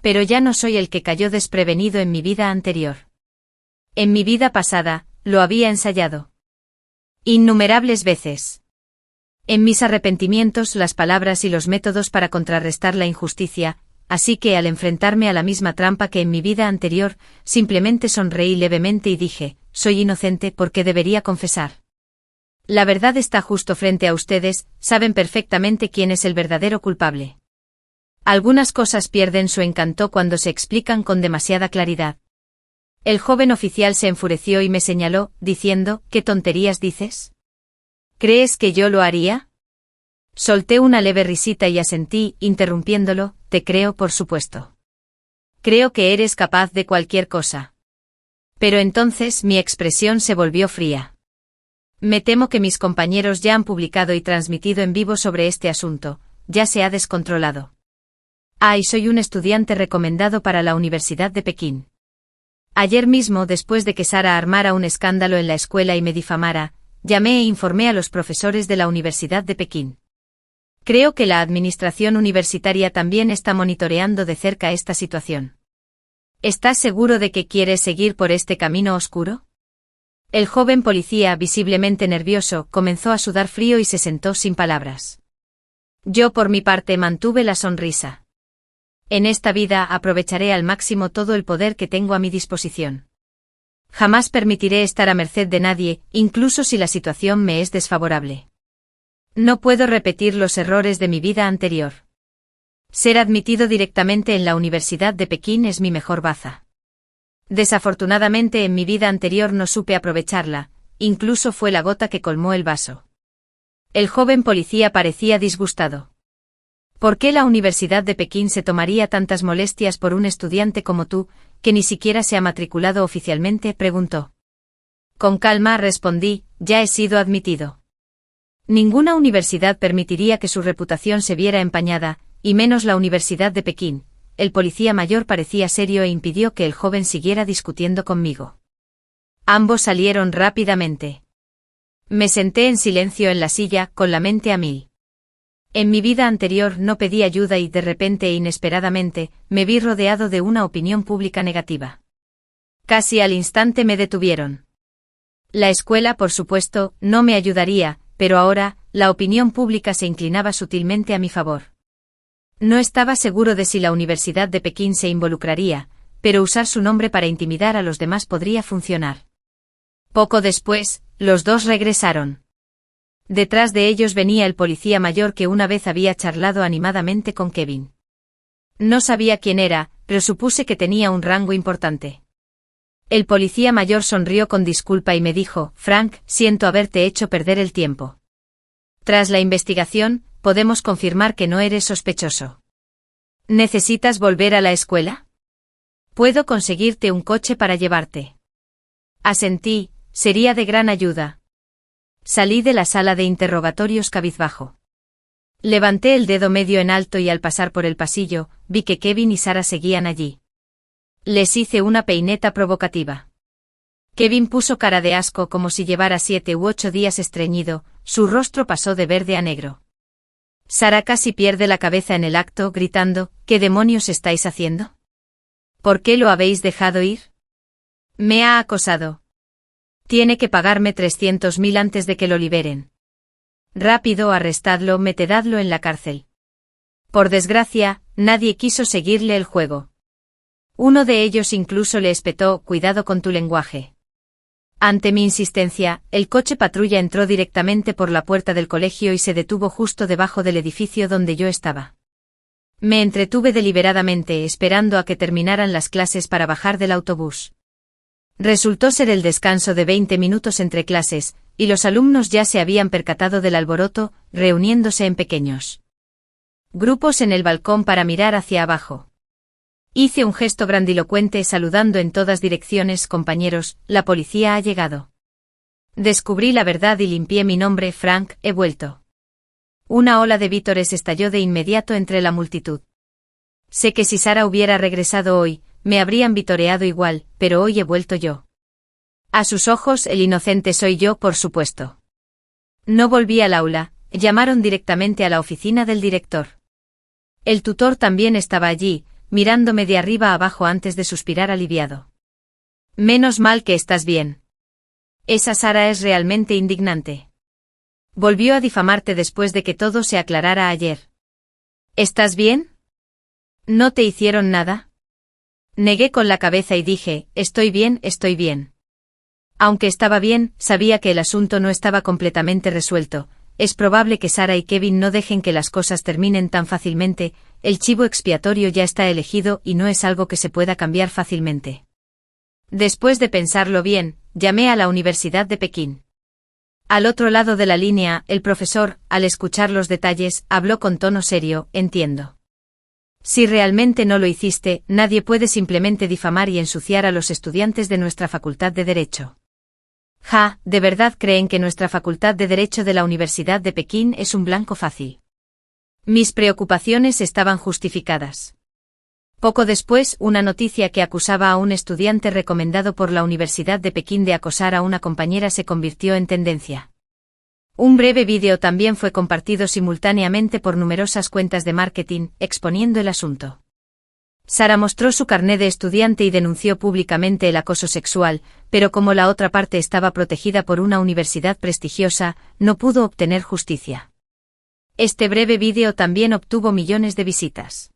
Pero ya no soy el que cayó desprevenido en mi vida anterior. En mi vida pasada, lo había ensayado innumerables veces. En mis arrepentimientos, las palabras y los métodos para contrarrestar la injusticia, así que al enfrentarme a la misma trampa que en mi vida anterior, simplemente sonreí levemente y dije, soy inocente porque debería confesar. La verdad está justo frente a ustedes, saben perfectamente quién es el verdadero culpable. Algunas cosas pierden su encanto cuando se explican con demasiada claridad. El joven oficial se enfureció y me señaló, diciendo, ¿qué tonterías dices? ¿Crees que yo lo haría? Solté una leve risita y asentí, interrumpiéndolo, te creo por supuesto. Creo que eres capaz de cualquier cosa. Pero entonces mi expresión se volvió fría. Me temo que mis compañeros ya han publicado y transmitido en vivo sobre este asunto, ya se ha descontrolado. Y soy un estudiante recomendado para la Universidad de Pekín. Ayer mismo, después de que Sara armara un escándalo en la escuela y me difamara, llamé e informé a los profesores de la Universidad de Pekín. Creo que la administración universitaria también está monitoreando de cerca esta situación. ¿Estás seguro de que quieres seguir por este camino oscuro? El joven policía, visiblemente nervioso, comenzó a sudar frío y se sentó sin palabras. Yo por mi parte mantuve la sonrisa. En esta vida aprovecharé al máximo todo el poder que tengo a mi disposición. Jamás permitiré estar a merced de nadie, incluso si la situación me es desfavorable. No puedo repetir los errores de mi vida anterior. Ser admitido directamente en la Universidad de Pekín es mi mejor baza. Desafortunadamente en mi vida anterior no supe aprovecharla, incluso fue la gota que colmó el vaso. El joven policía parecía disgustado. ¿Por qué la Universidad de Pekín se tomaría tantas molestias por un estudiante como tú, que ni siquiera se ha matriculado oficialmente?, preguntó. Con calma respondí, ya he sido admitido. Ninguna universidad permitiría que su reputación se viera empañada, y menos la Universidad de Pekín. El policía mayor parecía serio e impidió que el joven siguiera discutiendo conmigo. Ambos salieron rápidamente. Me senté en silencio en la silla, con la mente a mil. En mi vida anterior no pedí ayuda y de repente e inesperadamente, me vi rodeado de una opinión pública negativa. Casi al instante me detuvieron. La escuela, por supuesto, no me ayudaría, pero ahora, la opinión pública se inclinaba sutilmente a mi favor. No estaba seguro de si la Universidad de Pekín se involucraría, pero usar su nombre para intimidar a los demás podría funcionar. Poco después, los dos regresaron. Detrás de ellos venía el policía mayor que una vez había charlado animadamente con Kevin. No sabía quién era, pero supuse que tenía un rango importante. El policía mayor sonrió con disculpa y me dijo, Frank, siento haberte hecho perder el tiempo. Tras la investigación, podemos confirmar que no eres sospechoso. ¿Necesitas volver a la escuela? Puedo conseguirte un coche para llevarte. Asentí, sería de gran ayuda. Salí de la sala de interrogatorios cabizbajo. Levanté el dedo medio en alto y al pasar por el pasillo, vi que Kevin y Sarah seguían allí. Les hice una peineta provocativa. Kevin puso cara de asco como si llevara 7 u 8 días estreñido, su rostro pasó de verde a negro. Sarah casi pierde la cabeza en el acto, gritando, ¿qué demonios estáis haciendo? ¿Por qué lo habéis dejado ir? Me ha acosado. Tiene que pagarme 300.000 antes de que lo liberen. Rápido, arrestadlo, metedadlo en la cárcel. Por desgracia, nadie quiso seguirle el juego. Uno de ellos incluso le espetó, cuidado con tu lenguaje. Ante mi insistencia, el coche patrulla entró directamente por la puerta del colegio y se detuvo justo debajo del edificio donde yo estaba. Me entretuve deliberadamente esperando a que terminaran las clases para bajar del autobús. Resultó ser el descanso de 20 minutos entre clases, y los alumnos ya se habían percatado del alboroto, reuniéndose en pequeños grupos en el balcón para mirar hacia abajo. Hice un gesto grandilocuente saludando en todas direcciones, compañeros, la policía ha llegado. Descubrí la verdad y limpié mi nombre, Frank, he vuelto. Una ola de vítores estalló de inmediato entre la multitud. Sé que si Sarah hubiera regresado hoy, me habrían vitoreado igual, pero hoy he vuelto yo. A sus ojos el inocente soy yo, por supuesto. No volví al aula, llamaron directamente a la oficina del director. El tutor también estaba allí, mirándome de arriba a abajo antes de suspirar aliviado. Menos mal que estás bien. Esa Sarah es realmente indignante. Volvió a difamarte después de que todo se aclarara ayer. ¿Estás bien? ¿No te hicieron nada? Negué con la cabeza y dije, estoy bien, estoy bien. Aunque estaba bien, sabía que el asunto no estaba completamente resuelto. Es probable que Sarah y Kevin no dejen que las cosas terminen tan fácilmente, el chivo expiatorio ya está elegido y no es algo que se pueda cambiar fácilmente. Después de pensarlo bien, llamé a la Universidad de Pekín. Al otro lado de la línea, el profesor, al escuchar los detalles, habló con tono serio, entiendo. Si realmente no lo hiciste, nadie puede simplemente difamar y ensuciar a los estudiantes de nuestra Facultad de Derecho. Ja, ¿de verdad creen que nuestra Facultad de Derecho de la Universidad de Pekín es un blanco fácil? Mis preocupaciones estaban justificadas. Poco después, una noticia que acusaba a un estudiante recomendado por la Universidad de Pekín de acosar a una compañera se convirtió en tendencia. Un breve vídeo también fue compartido simultáneamente por numerosas cuentas de marketing, exponiendo el asunto. Sarah mostró su carné de estudiante y denunció públicamente el acoso sexual, pero como la otra parte estaba protegida por una universidad prestigiosa, no pudo obtener justicia. Este breve vídeo también obtuvo millones de visitas.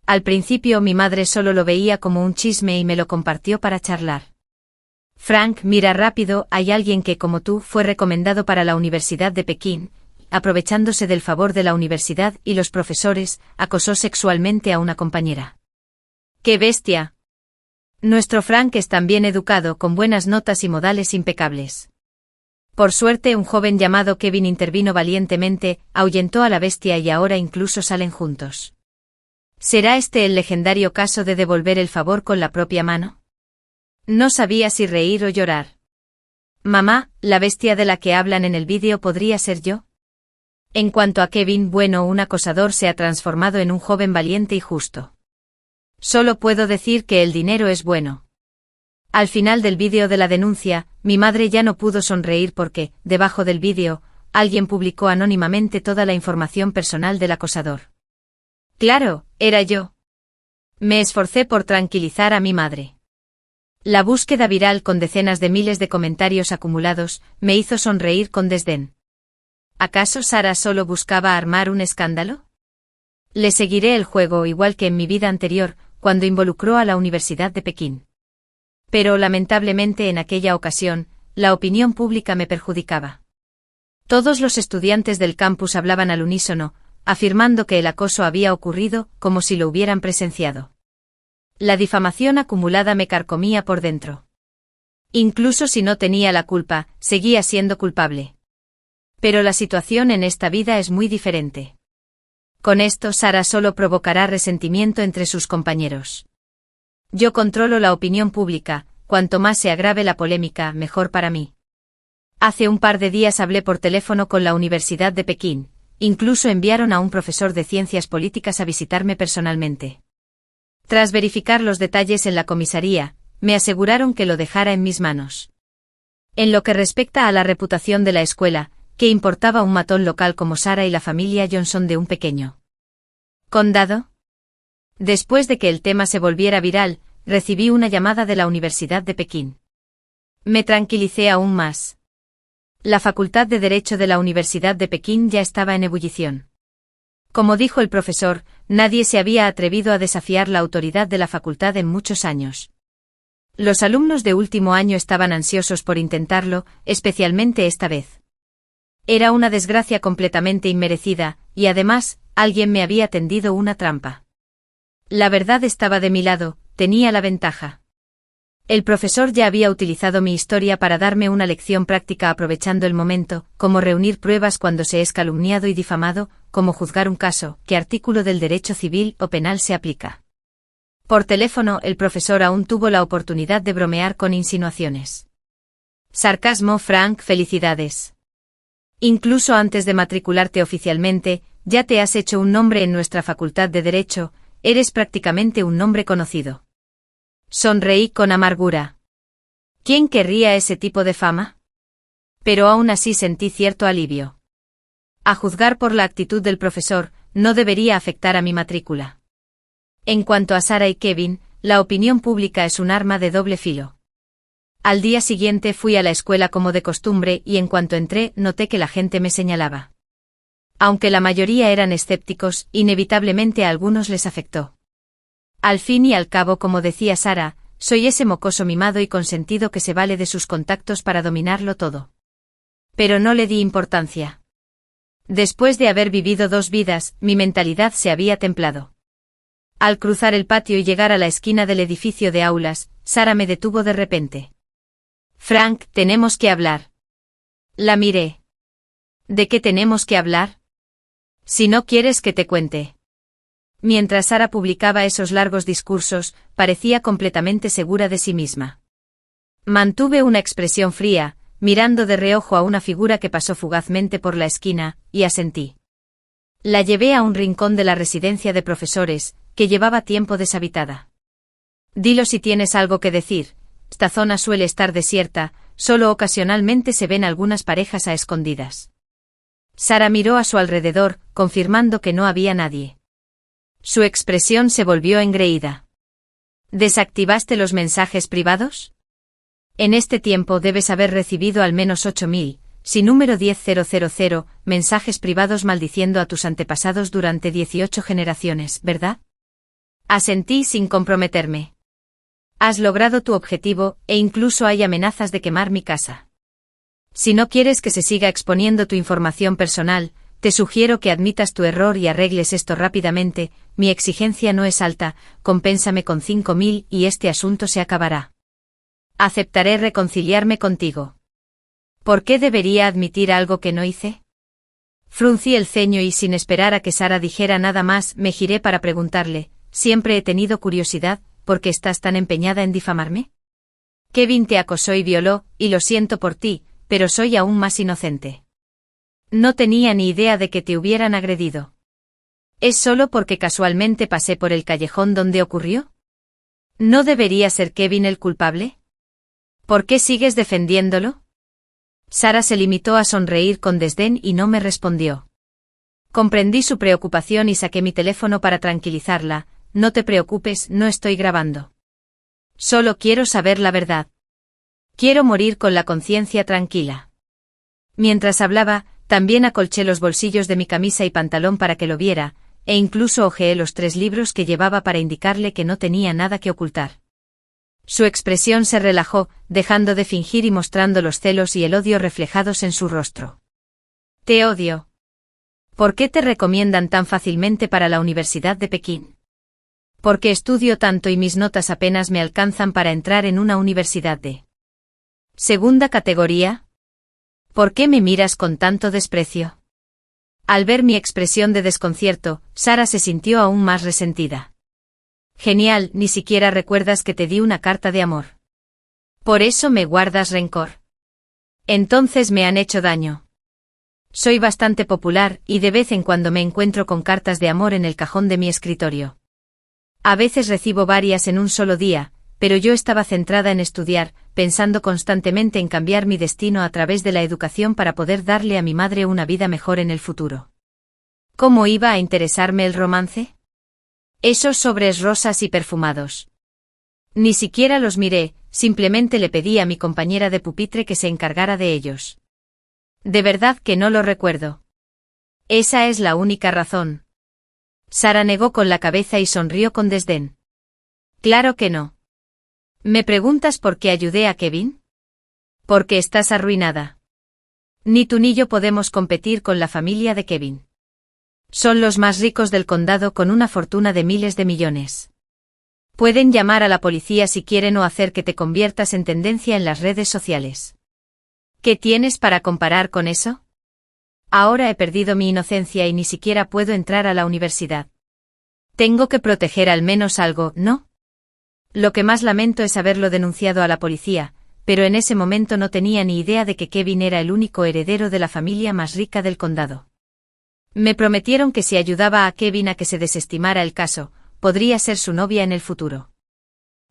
Al principio mi madre solo lo veía como un chisme y me lo compartió para charlar. Frank, mira rápido, hay alguien que como tú fue recomendado para la Universidad de Pekín, aprovechándose del favor de la universidad y los profesores, acosó sexualmente a una compañera. ¡Qué bestia! Nuestro Frank es tan bien educado, con buenas notas y modales impecables. Por suerte un joven llamado Kevin intervino valientemente, ahuyentó a la bestia y ahora incluso salen juntos. ¿Será este el legendario caso de devolver el favor con la propia mano? No sabía si reír o llorar. Mamá, la bestia de la que hablan en el vídeo podría ser yo. En cuanto a Kevin, bueno, un acosador se ha transformado en un joven valiente y justo. Solo puedo decir que el dinero es bueno. Al final del vídeo de la denuncia, mi madre ya no pudo sonreír porque, debajo del vídeo, alguien publicó anónimamente toda la información personal del acosador. Claro, era yo. Me esforcé por tranquilizar a mi madre. La búsqueda viral con decenas de miles de comentarios acumulados me hizo sonreír con desdén. ¿Acaso Sarah solo buscaba armar un escándalo? Le seguiré el juego igual que en mi vida anterior, cuando involucró a la Universidad de Pekín. Pero lamentablemente en aquella ocasión, la opinión pública me perjudicaba. Todos los estudiantes del campus hablaban al unísono, afirmando que el acoso había ocurrido como si lo hubieran presenciado. La difamación acumulada me carcomía por dentro. Incluso si no tenía la culpa, seguía siendo culpable. Pero la situación en esta vida es muy diferente. Con esto Sara solo provocará resentimiento entre sus compañeros. Yo controlo la opinión pública, cuanto más se agrave la polémica, mejor para mí. Hace un par de días hablé por teléfono con la Universidad de Pekín, incluso enviaron a un profesor de ciencias políticas a visitarme personalmente. Tras verificar los detalles en la comisaría, me aseguraron que lo dejara en mis manos. En lo que respecta a la reputación de la escuela, ¿qué importaba un matón local como Sara y la familia Johnson de un pequeño condado? Después de que el tema se volviera viral, recibí una llamada de la Universidad de Pekín. Me tranquilicé aún más. La Facultad de Derecho de la Universidad de Pekín ya estaba en ebullición. Como dijo el profesor, nadie se había atrevido a desafiar la autoridad de la facultad en muchos años. Los alumnos de último año estaban ansiosos por intentarlo, especialmente esta vez. Era una desgracia completamente inmerecida, y además, alguien me había tendido una trampa. La verdad estaba de mi lado, tenía la ventaja. El profesor ya había utilizado mi historia para darme una lección práctica aprovechando el momento, cómo reunir pruebas cuando se es calumniado y difamado, cómo juzgar un caso, qué artículo del derecho civil o penal se aplica. Por teléfono, el profesor aún tuvo la oportunidad de bromear con insinuaciones. Sarcasmo. Frank, felicidades. Incluso antes de matricularte oficialmente, ya te has hecho un nombre en nuestra facultad de Derecho, eres prácticamente un nombre conocido. Sonreí con amargura. ¿Quién querría ese tipo de fama? Pero aún así sentí cierto alivio. A juzgar por la actitud del profesor, no debería afectar a mi matrícula. En cuanto a Sara y Kevin, la opinión pública es un arma de doble filo. Al día siguiente fui a la escuela como de costumbre y en cuanto entré noté que la gente me señalaba. Aunque la mayoría eran escépticos, inevitablemente a algunos les afectó. Al fin y al cabo, como decía Sara, soy ese mocoso mimado y consentido que se vale de sus contactos para dominarlo todo. Pero no le di importancia. Después de haber vivido 2 vidas, mi mentalidad se había templado. Al cruzar el patio y llegar a la esquina del edificio de aulas, Sara me detuvo de repente. Frank, tenemos que hablar. La miré. ¿De qué tenemos que hablar? Si no quieres que te cuente. Mientras Sara publicaba esos largos discursos, parecía completamente segura de sí misma. Mantuve una expresión fría, mirando de reojo a una figura que pasó fugazmente por la esquina, y asentí. La llevé a un rincón de la residencia de profesores, que llevaba tiempo deshabitada. Dilo si tienes algo que decir, esta zona suele estar desierta, solo ocasionalmente se ven algunas parejas a escondidas. Sara miró a su alrededor, confirmando que no había nadie. Su expresión se volvió engreída. ¿Desactivaste los mensajes privados? En este tiempo debes haber recibido al menos 8.000, si número 10.000, mensajes privados maldiciendo a tus antepasados durante 18 generaciones, ¿verdad? Asentí sin comprometerme. Has logrado tu objetivo, e incluso hay amenazas de quemar mi casa. Si no quieres que se siga exponiendo tu información personal, te sugiero que admitas tu error y arregles esto rápidamente. Mi exigencia no es alta, compénsame con 5.000 y este asunto se acabará. Aceptaré reconciliarme contigo. ¿Por qué debería admitir algo que no hice? Fruncí el ceño y sin esperar a que Sara dijera nada más, me giré para preguntarle, siempre he tenido curiosidad, ¿por qué estás tan empeñada en difamarme? Kevin te acosó y violó, y lo siento por ti, pero soy aún más inocente. No tenía ni idea de que te hubieran agredido. ¿Es solo porque casualmente pasé por el callejón donde ocurrió? ¿No debería ser Kevin el culpable? ¿Por qué sigues defendiéndolo? Sara se limitó a sonreír con desdén y no me respondió. Comprendí su preocupación y saqué mi teléfono para tranquilizarla. No te preocupes, no estoy grabando. Solo quiero saber la verdad. Quiero morir con la conciencia tranquila. Mientras hablaba, también acolché los bolsillos de mi camisa y pantalón para que lo viera, e incluso hojeé los 3 libros que llevaba para indicarle que no tenía nada que ocultar. Su expresión se relajó, dejando de fingir y mostrando los celos y el odio reflejados en su rostro. Te odio. ¿Por qué te recomiendan tan fácilmente para la Universidad de Pekín? Porque estudio tanto y mis notas apenas me alcanzan para entrar en una universidad de Segunda categoría. ¿Por qué me miras con tanto desprecio? Al ver mi expresión de desconcierto, Sara se sintió aún más resentida. Genial, ni siquiera recuerdas que te di una carta de amor. Por eso me guardas rencor. Entonces me han hecho daño. Soy bastante popular y de vez en cuando me encuentro con cartas de amor en el cajón de mi escritorio. A veces recibo varias en un solo día, pero yo estaba centrada en estudiar, pensando constantemente en cambiar mi destino a través de la educación para poder darle a mi madre una vida mejor en el futuro. ¿Cómo iba a interesarme el romance? Esos sobres rosas y perfumados. Ni siquiera los miré, simplemente le pedí a mi compañera de pupitre que se encargara de ellos. De verdad que no lo recuerdo. Esa es la única razón. Sara negó con la cabeza y sonrió con desdén. Claro que no. ¿Me preguntas por qué ayudé a Kevin? Porque estás arruinada. Ni tú ni yo podemos competir con la familia de Kevin. Son los más ricos del condado con una fortuna de miles de millones. Pueden llamar a la policía si quieren o hacer que te conviertas en tendencia en las redes sociales. ¿Qué tienes para comparar con eso? Ahora he perdido mi inocencia y ni siquiera puedo entrar a la universidad. Tengo que proteger al menos algo, ¿no? Lo que más lamento es haberlo denunciado a la policía, pero en ese momento no tenía ni idea de que Kevin era el único heredero de la familia más rica del condado. Me prometieron que si ayudaba a Kevin a que se desestimara el caso, podría ser su novia en el futuro.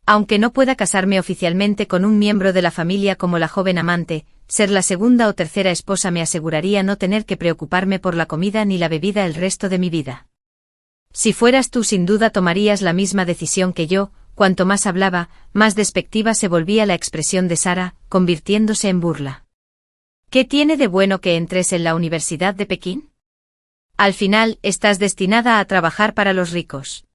Aunque no pueda casarme oficialmente con un miembro de la familia como la joven amante, ser la segunda o tercera esposa me aseguraría no tener que preocuparme por la comida ni la bebida el resto de mi vida. Si fueras tú sin duda tomarías la misma decisión que yo. Cuanto más hablaba, más despectiva se volvía la expresión de Sara, convirtiéndose en burla. ¿Qué tiene de bueno que entres en la Universidad de Pekín? Al final, estás destinada a trabajar para los ricos.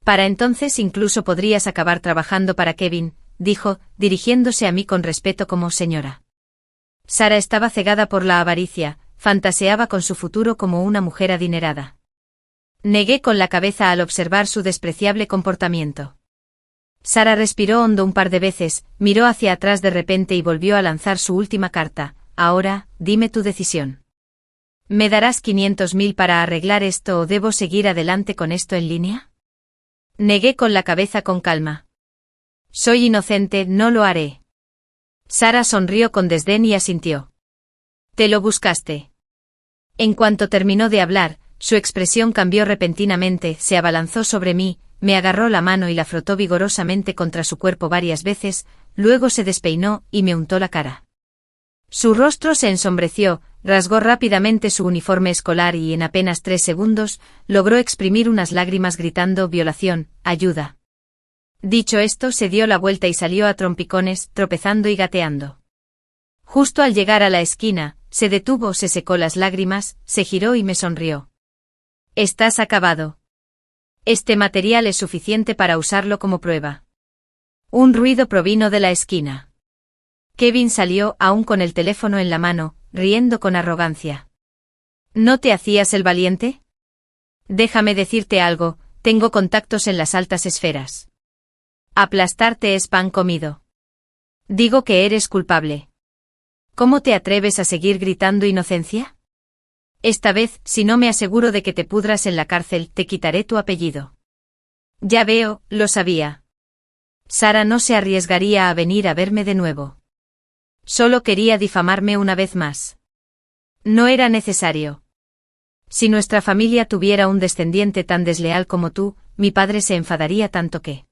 Para entonces incluso podrías acabar trabajando para Kevin, dijo, dirigiéndose a mí con respeto como señora. Sara estaba cegada por la avaricia, fantaseaba con su futuro como una mujer adinerada. Negué con la cabeza al observar su despreciable comportamiento. Sara respiró hondo un par de veces, miró hacia atrás de repente y volvió a lanzar su última carta. Ahora, dime tu decisión. ¿Me darás 500.000 para arreglar esto o debo seguir adelante con esto en línea? Negué con la cabeza con calma. Soy inocente, no lo haré. Sara sonrió con desdén y asintió. Te lo buscaste. En cuanto terminó de hablar, su expresión cambió repentinamente, se abalanzó sobre mí, me agarró la mano y la frotó vigorosamente contra su cuerpo varias veces, luego se despeinó y me untó la cara. Su rostro se ensombreció, rasgó rápidamente su uniforme escolar y en apenas 3 segundos, logró exprimir unas lágrimas gritando violación, ayuda. Dicho esto se dio la vuelta y salió a trompicones, tropezando y gateando. Justo al llegar a la esquina, se detuvo, se secó las lágrimas, se giró y me sonrió. Estás acabado. Este material es suficiente para usarlo como prueba. Un ruido provino de la esquina. Kevin salió, aún con el teléfono en la mano, riendo con arrogancia. ¿No te hacías el valiente? Déjame decirte algo, tengo contactos en las altas esferas. Aplastarte es pan comido. Digo que eres culpable. ¿Cómo te atreves a seguir gritando inocencia? Esta vez, si no me aseguro de que te pudras en la cárcel, te quitaré tu apellido. Ya veo, lo sabía. Sara no se arriesgaría a venir a verme de nuevo. Solo quería difamarme una vez más. No era necesario. Si nuestra familia tuviera un descendiente tan desleal como tú, mi padre se enfadaría tanto que...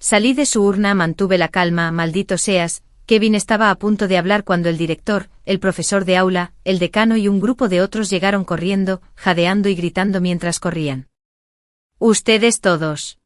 Salí de su urna, mantuve la calma, maldito seas. Kevin estaba a punto de hablar cuando el director, el profesor de aula, el decano y un grupo de otros llegaron corriendo, jadeando y gritando mientras corrían. Ustedes todos.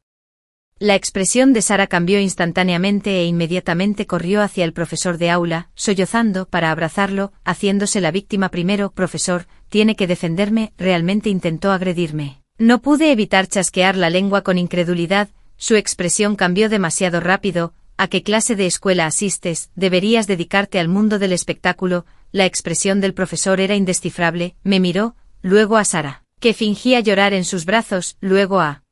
La expresión de Sara cambió instantáneamente e inmediatamente corrió hacia el profesor de aula, sollozando para abrazarlo, haciéndose la víctima primero. Profesor, tiene que defenderme, realmente intentó agredirme. No pude evitar chasquear la lengua con incredulidad, su expresión cambió demasiado rápido. ¿A qué clase de escuela asistes? Deberías dedicarte al mundo del espectáculo. La expresión del profesor era indescifrable, me miró, luego a Sara, que fingía llorar en sus brazos, luego a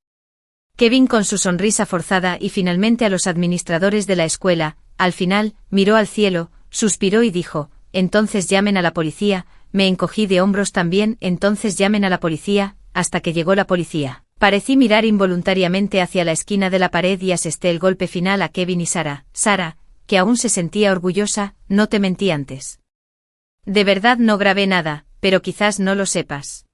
Kevin con su sonrisa forzada y finalmente a los administradores de la escuela, al final, miró al cielo, suspiró y dijo, entonces llamen a la policía. Me encogí de hombros también, entonces llamen a la policía, hasta que llegó la policía. Parecí mirar involuntariamente hacia la esquina de la pared y asesté el golpe final a Kevin y Sara. Sara, que aún se sentía orgullosa, no te mentí antes. De verdad no grabé nada, pero quizás no lo sepas.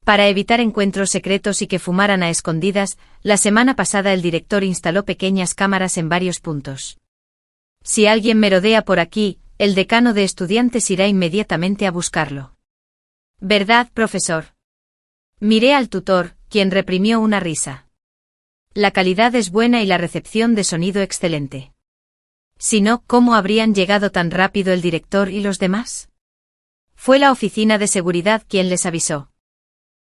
Para evitar encuentros secretos y que fumaran a escondidas, la semana pasada el director instaló pequeñas cámaras en varios puntos. Si alguien merodea por aquí, el decano de estudiantes irá inmediatamente a buscarlo. ¿Verdad, profesor? Miré al tutor, quien reprimió una risa. La calidad es buena y la recepción de sonido excelente. Si no, ¿cómo habrían llegado tan rápido el director y los demás? Fue la oficina de seguridad quien les avisó.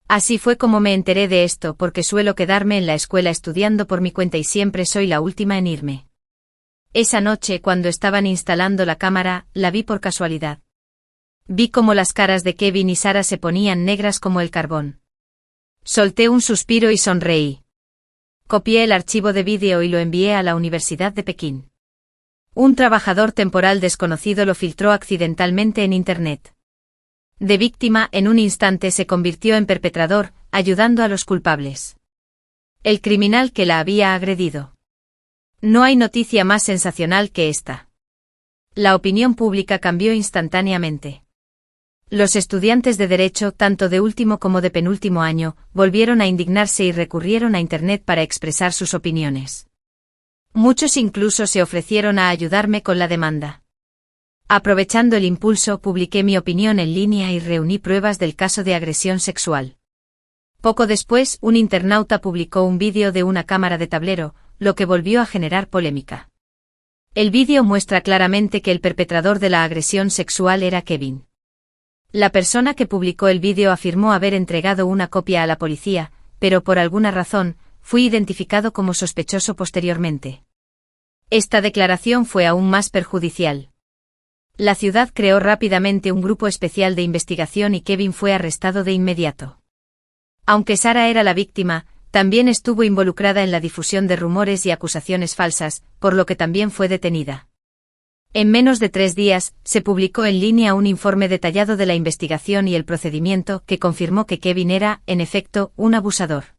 Así fue como me enteré de esto, porque suelo quedarme en la escuela estudiando por mi cuenta y siempre soy la última en irme. Esa noche, cuando estaban instalando la cámara, la vi por casualidad. Vi cómo las caras de Kevin y Sara se ponían negras como el carbón. Solté un suspiro y sonreí. Copié el archivo de vídeo y lo envié a la Universidad de Pekín. Un trabajador temporal desconocido lo filtró accidentalmente en Internet. De víctima, en un instante se convirtió en perpetrador, ayudando a los culpables. El criminal que la había agredido. No hay noticia más sensacional que esta. La opinión pública cambió instantáneamente. Los estudiantes de Derecho, tanto de último como de penúltimo año, volvieron a indignarse y recurrieron a Internet para expresar sus opiniones. Muchos incluso se ofrecieron a ayudarme con la demanda. Aprovechando el impulso, publiqué mi opinión en línea y reuní pruebas del caso de agresión sexual. Poco después, un internauta publicó un vídeo de una cámara de tablero, lo que volvió a generar polémica. El vídeo muestra claramente que el perpetrador de la agresión sexual era Kevin. La persona que publicó el vídeo afirmó haber entregado una copia a la policía, pero por alguna razón, fui identificado como sospechoso posteriormente. Esta declaración fue aún más perjudicial. La ciudad creó rápidamente un grupo especial de investigación y Kevin fue arrestado de inmediato. Aunque Sara era la víctima, también estuvo involucrada en la difusión de rumores y acusaciones falsas, por lo que también fue detenida. En menos de 3 días, se publicó en línea un informe detallado de la investigación y el procedimiento que confirmó que Kevin era, en efecto, un abusador.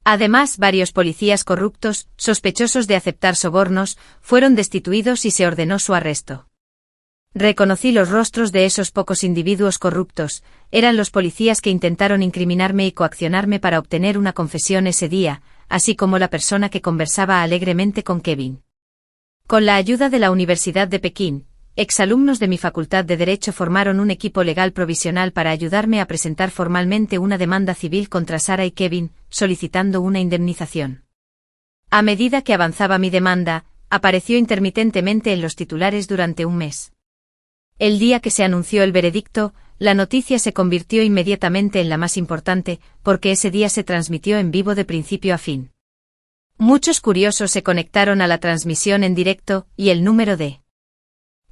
Además, varios policías corruptos, sospechosos de aceptar sobornos, fueron destituidos y se ordenó su arresto. Reconocí los rostros de esos pocos individuos corruptos, eran los policías que intentaron incriminarme y coaccionarme para obtener una confesión ese día, así como la persona que conversaba alegremente con Kevin. Con la ayuda de la Universidad de Pekín, exalumnos de mi facultad de Derecho formaron un equipo legal provisional para ayudarme a presentar formalmente una demanda civil contra Sara y Kevin, solicitando una indemnización. A medida que avanzaba mi demanda, apareció intermitentemente en los titulares durante un mes. El día que se anunció el veredicto, la noticia se convirtió inmediatamente en la más importante, porque ese día se transmitió en vivo de principio a fin. Muchos curiosos se conectaron a la transmisión en directo, y el número de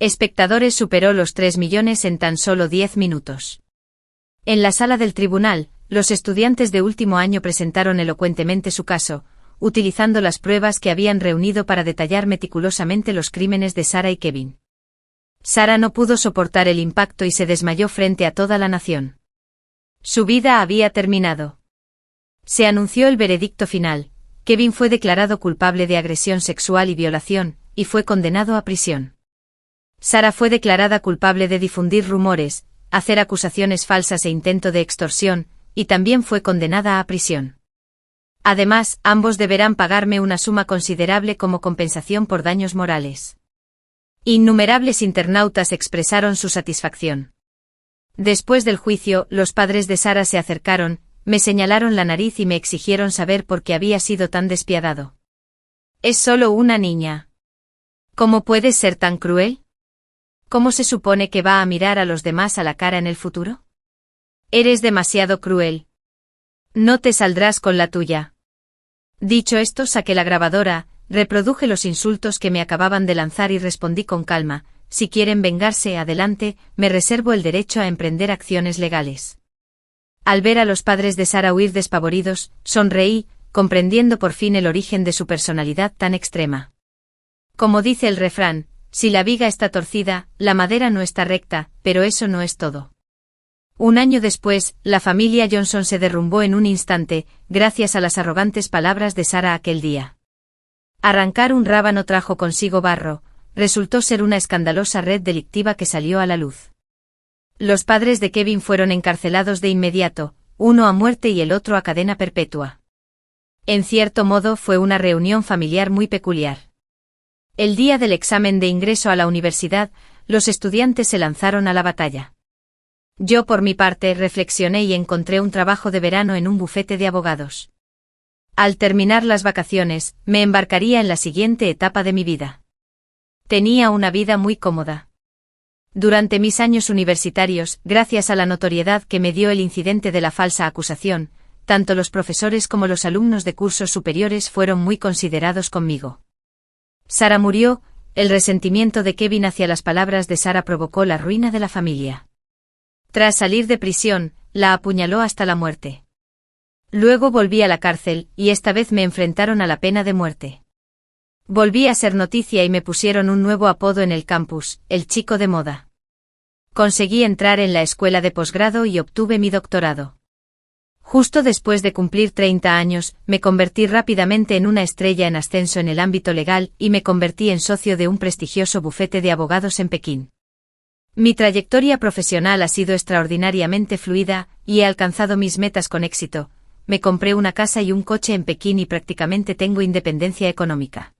espectadores superó los 3 millones en tan solo 10 minutos. En la sala del tribunal, los estudiantes de último año presentaron elocuentemente su caso, utilizando las pruebas que habían reunido para detallar meticulosamente los crímenes de Sara y Kevin. Sara no pudo soportar el impacto y se desmayó frente a toda la nación. Su vida había terminado. Se anunció el veredicto final. Kevin fue declarado culpable de agresión sexual y violación, y fue condenado a prisión. Sara fue declarada culpable de difundir rumores, hacer acusaciones falsas e intento de extorsión, y también fue condenada a prisión. Además, ambos deberán pagarme una suma considerable como compensación por daños morales. Innumerables internautas expresaron su satisfacción. Después del juicio, los padres de Sara se acercaron, me señalaron la nariz y me exigieron saber por qué había sido tan despiadado. Es solo una niña. ¿Cómo puedes ser tan cruel? ¿Cómo se supone que va a mirar a los demás a la cara en el futuro? Eres demasiado cruel. No te saldrás con la tuya. Dicho esto, saqué la grabadora, reproduje los insultos que me acababan de lanzar y respondí con calma, si quieren vengarse, adelante, me reservo el derecho a emprender acciones legales. Al ver a los padres de Sara huir despavoridos, sonreí, comprendiendo por fin el origen de su personalidad tan extrema. Como dice el refrán, si la viga está torcida, la madera no está recta, pero eso no es todo. Un año después, la familia Johnson se derrumbó en un instante, gracias a las arrogantes palabras de Sarah aquel día. Arrancar un rábano trajo consigo barro, resultó ser una escandalosa red delictiva que salió a la luz. Los padres de Kevin fueron encarcelados de inmediato, uno a muerte y el otro a cadena perpetua. En cierto modo fue una reunión familiar muy peculiar. El día del examen de ingreso a la universidad, los estudiantes se lanzaron a la batalla. Yo por mi parte reflexioné y encontré un trabajo de verano en un bufete de abogados. Al terminar las vacaciones, me embarcaría en la siguiente etapa de mi vida. Tenía una vida muy cómoda. Durante mis años universitarios, gracias a la notoriedad que me dio el incidente de la falsa acusación, tanto los profesores como los alumnos de cursos superiores fueron muy considerados conmigo. Sarah murió, el resentimiento de Kevin hacia las palabras de Sarah provocó la ruina de la familia. Tras salir de prisión, la apuñaló hasta la muerte. Luego volví a la cárcel, y esta vez me enfrentaron a la pena de muerte. Volví a ser noticia y me pusieron un nuevo apodo en el campus, el chico de moda. Conseguí entrar en la escuela de posgrado y obtuve mi doctorado. Justo después de cumplir 30 años, me convertí rápidamente en una estrella en ascenso en el ámbito legal y me convertí en socio de un prestigioso bufete de abogados en Pekín. Mi trayectoria profesional ha sido extraordinariamente fluida, y he alcanzado mis metas con éxito. Me compré una casa y un coche en Pekín y prácticamente tengo independencia económica.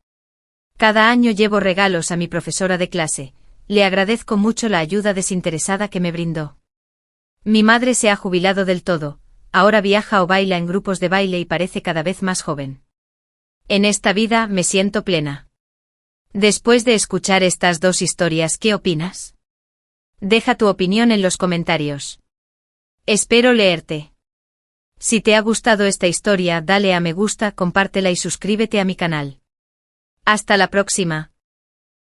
Cada año llevo regalos a mi profesora de clase, le agradezco mucho la ayuda desinteresada que me brindó. Mi madre se ha jubilado del todo. Ahora viaja o baila en grupos de baile y parece cada vez más joven. En esta vida me siento plena. Después de escuchar estas dos historias, ¿qué opinas? Deja tu opinión en los comentarios. Espero leerte. Si te ha gustado esta historia, dale a me gusta, compártela y suscríbete a mi canal. Hasta la próxima.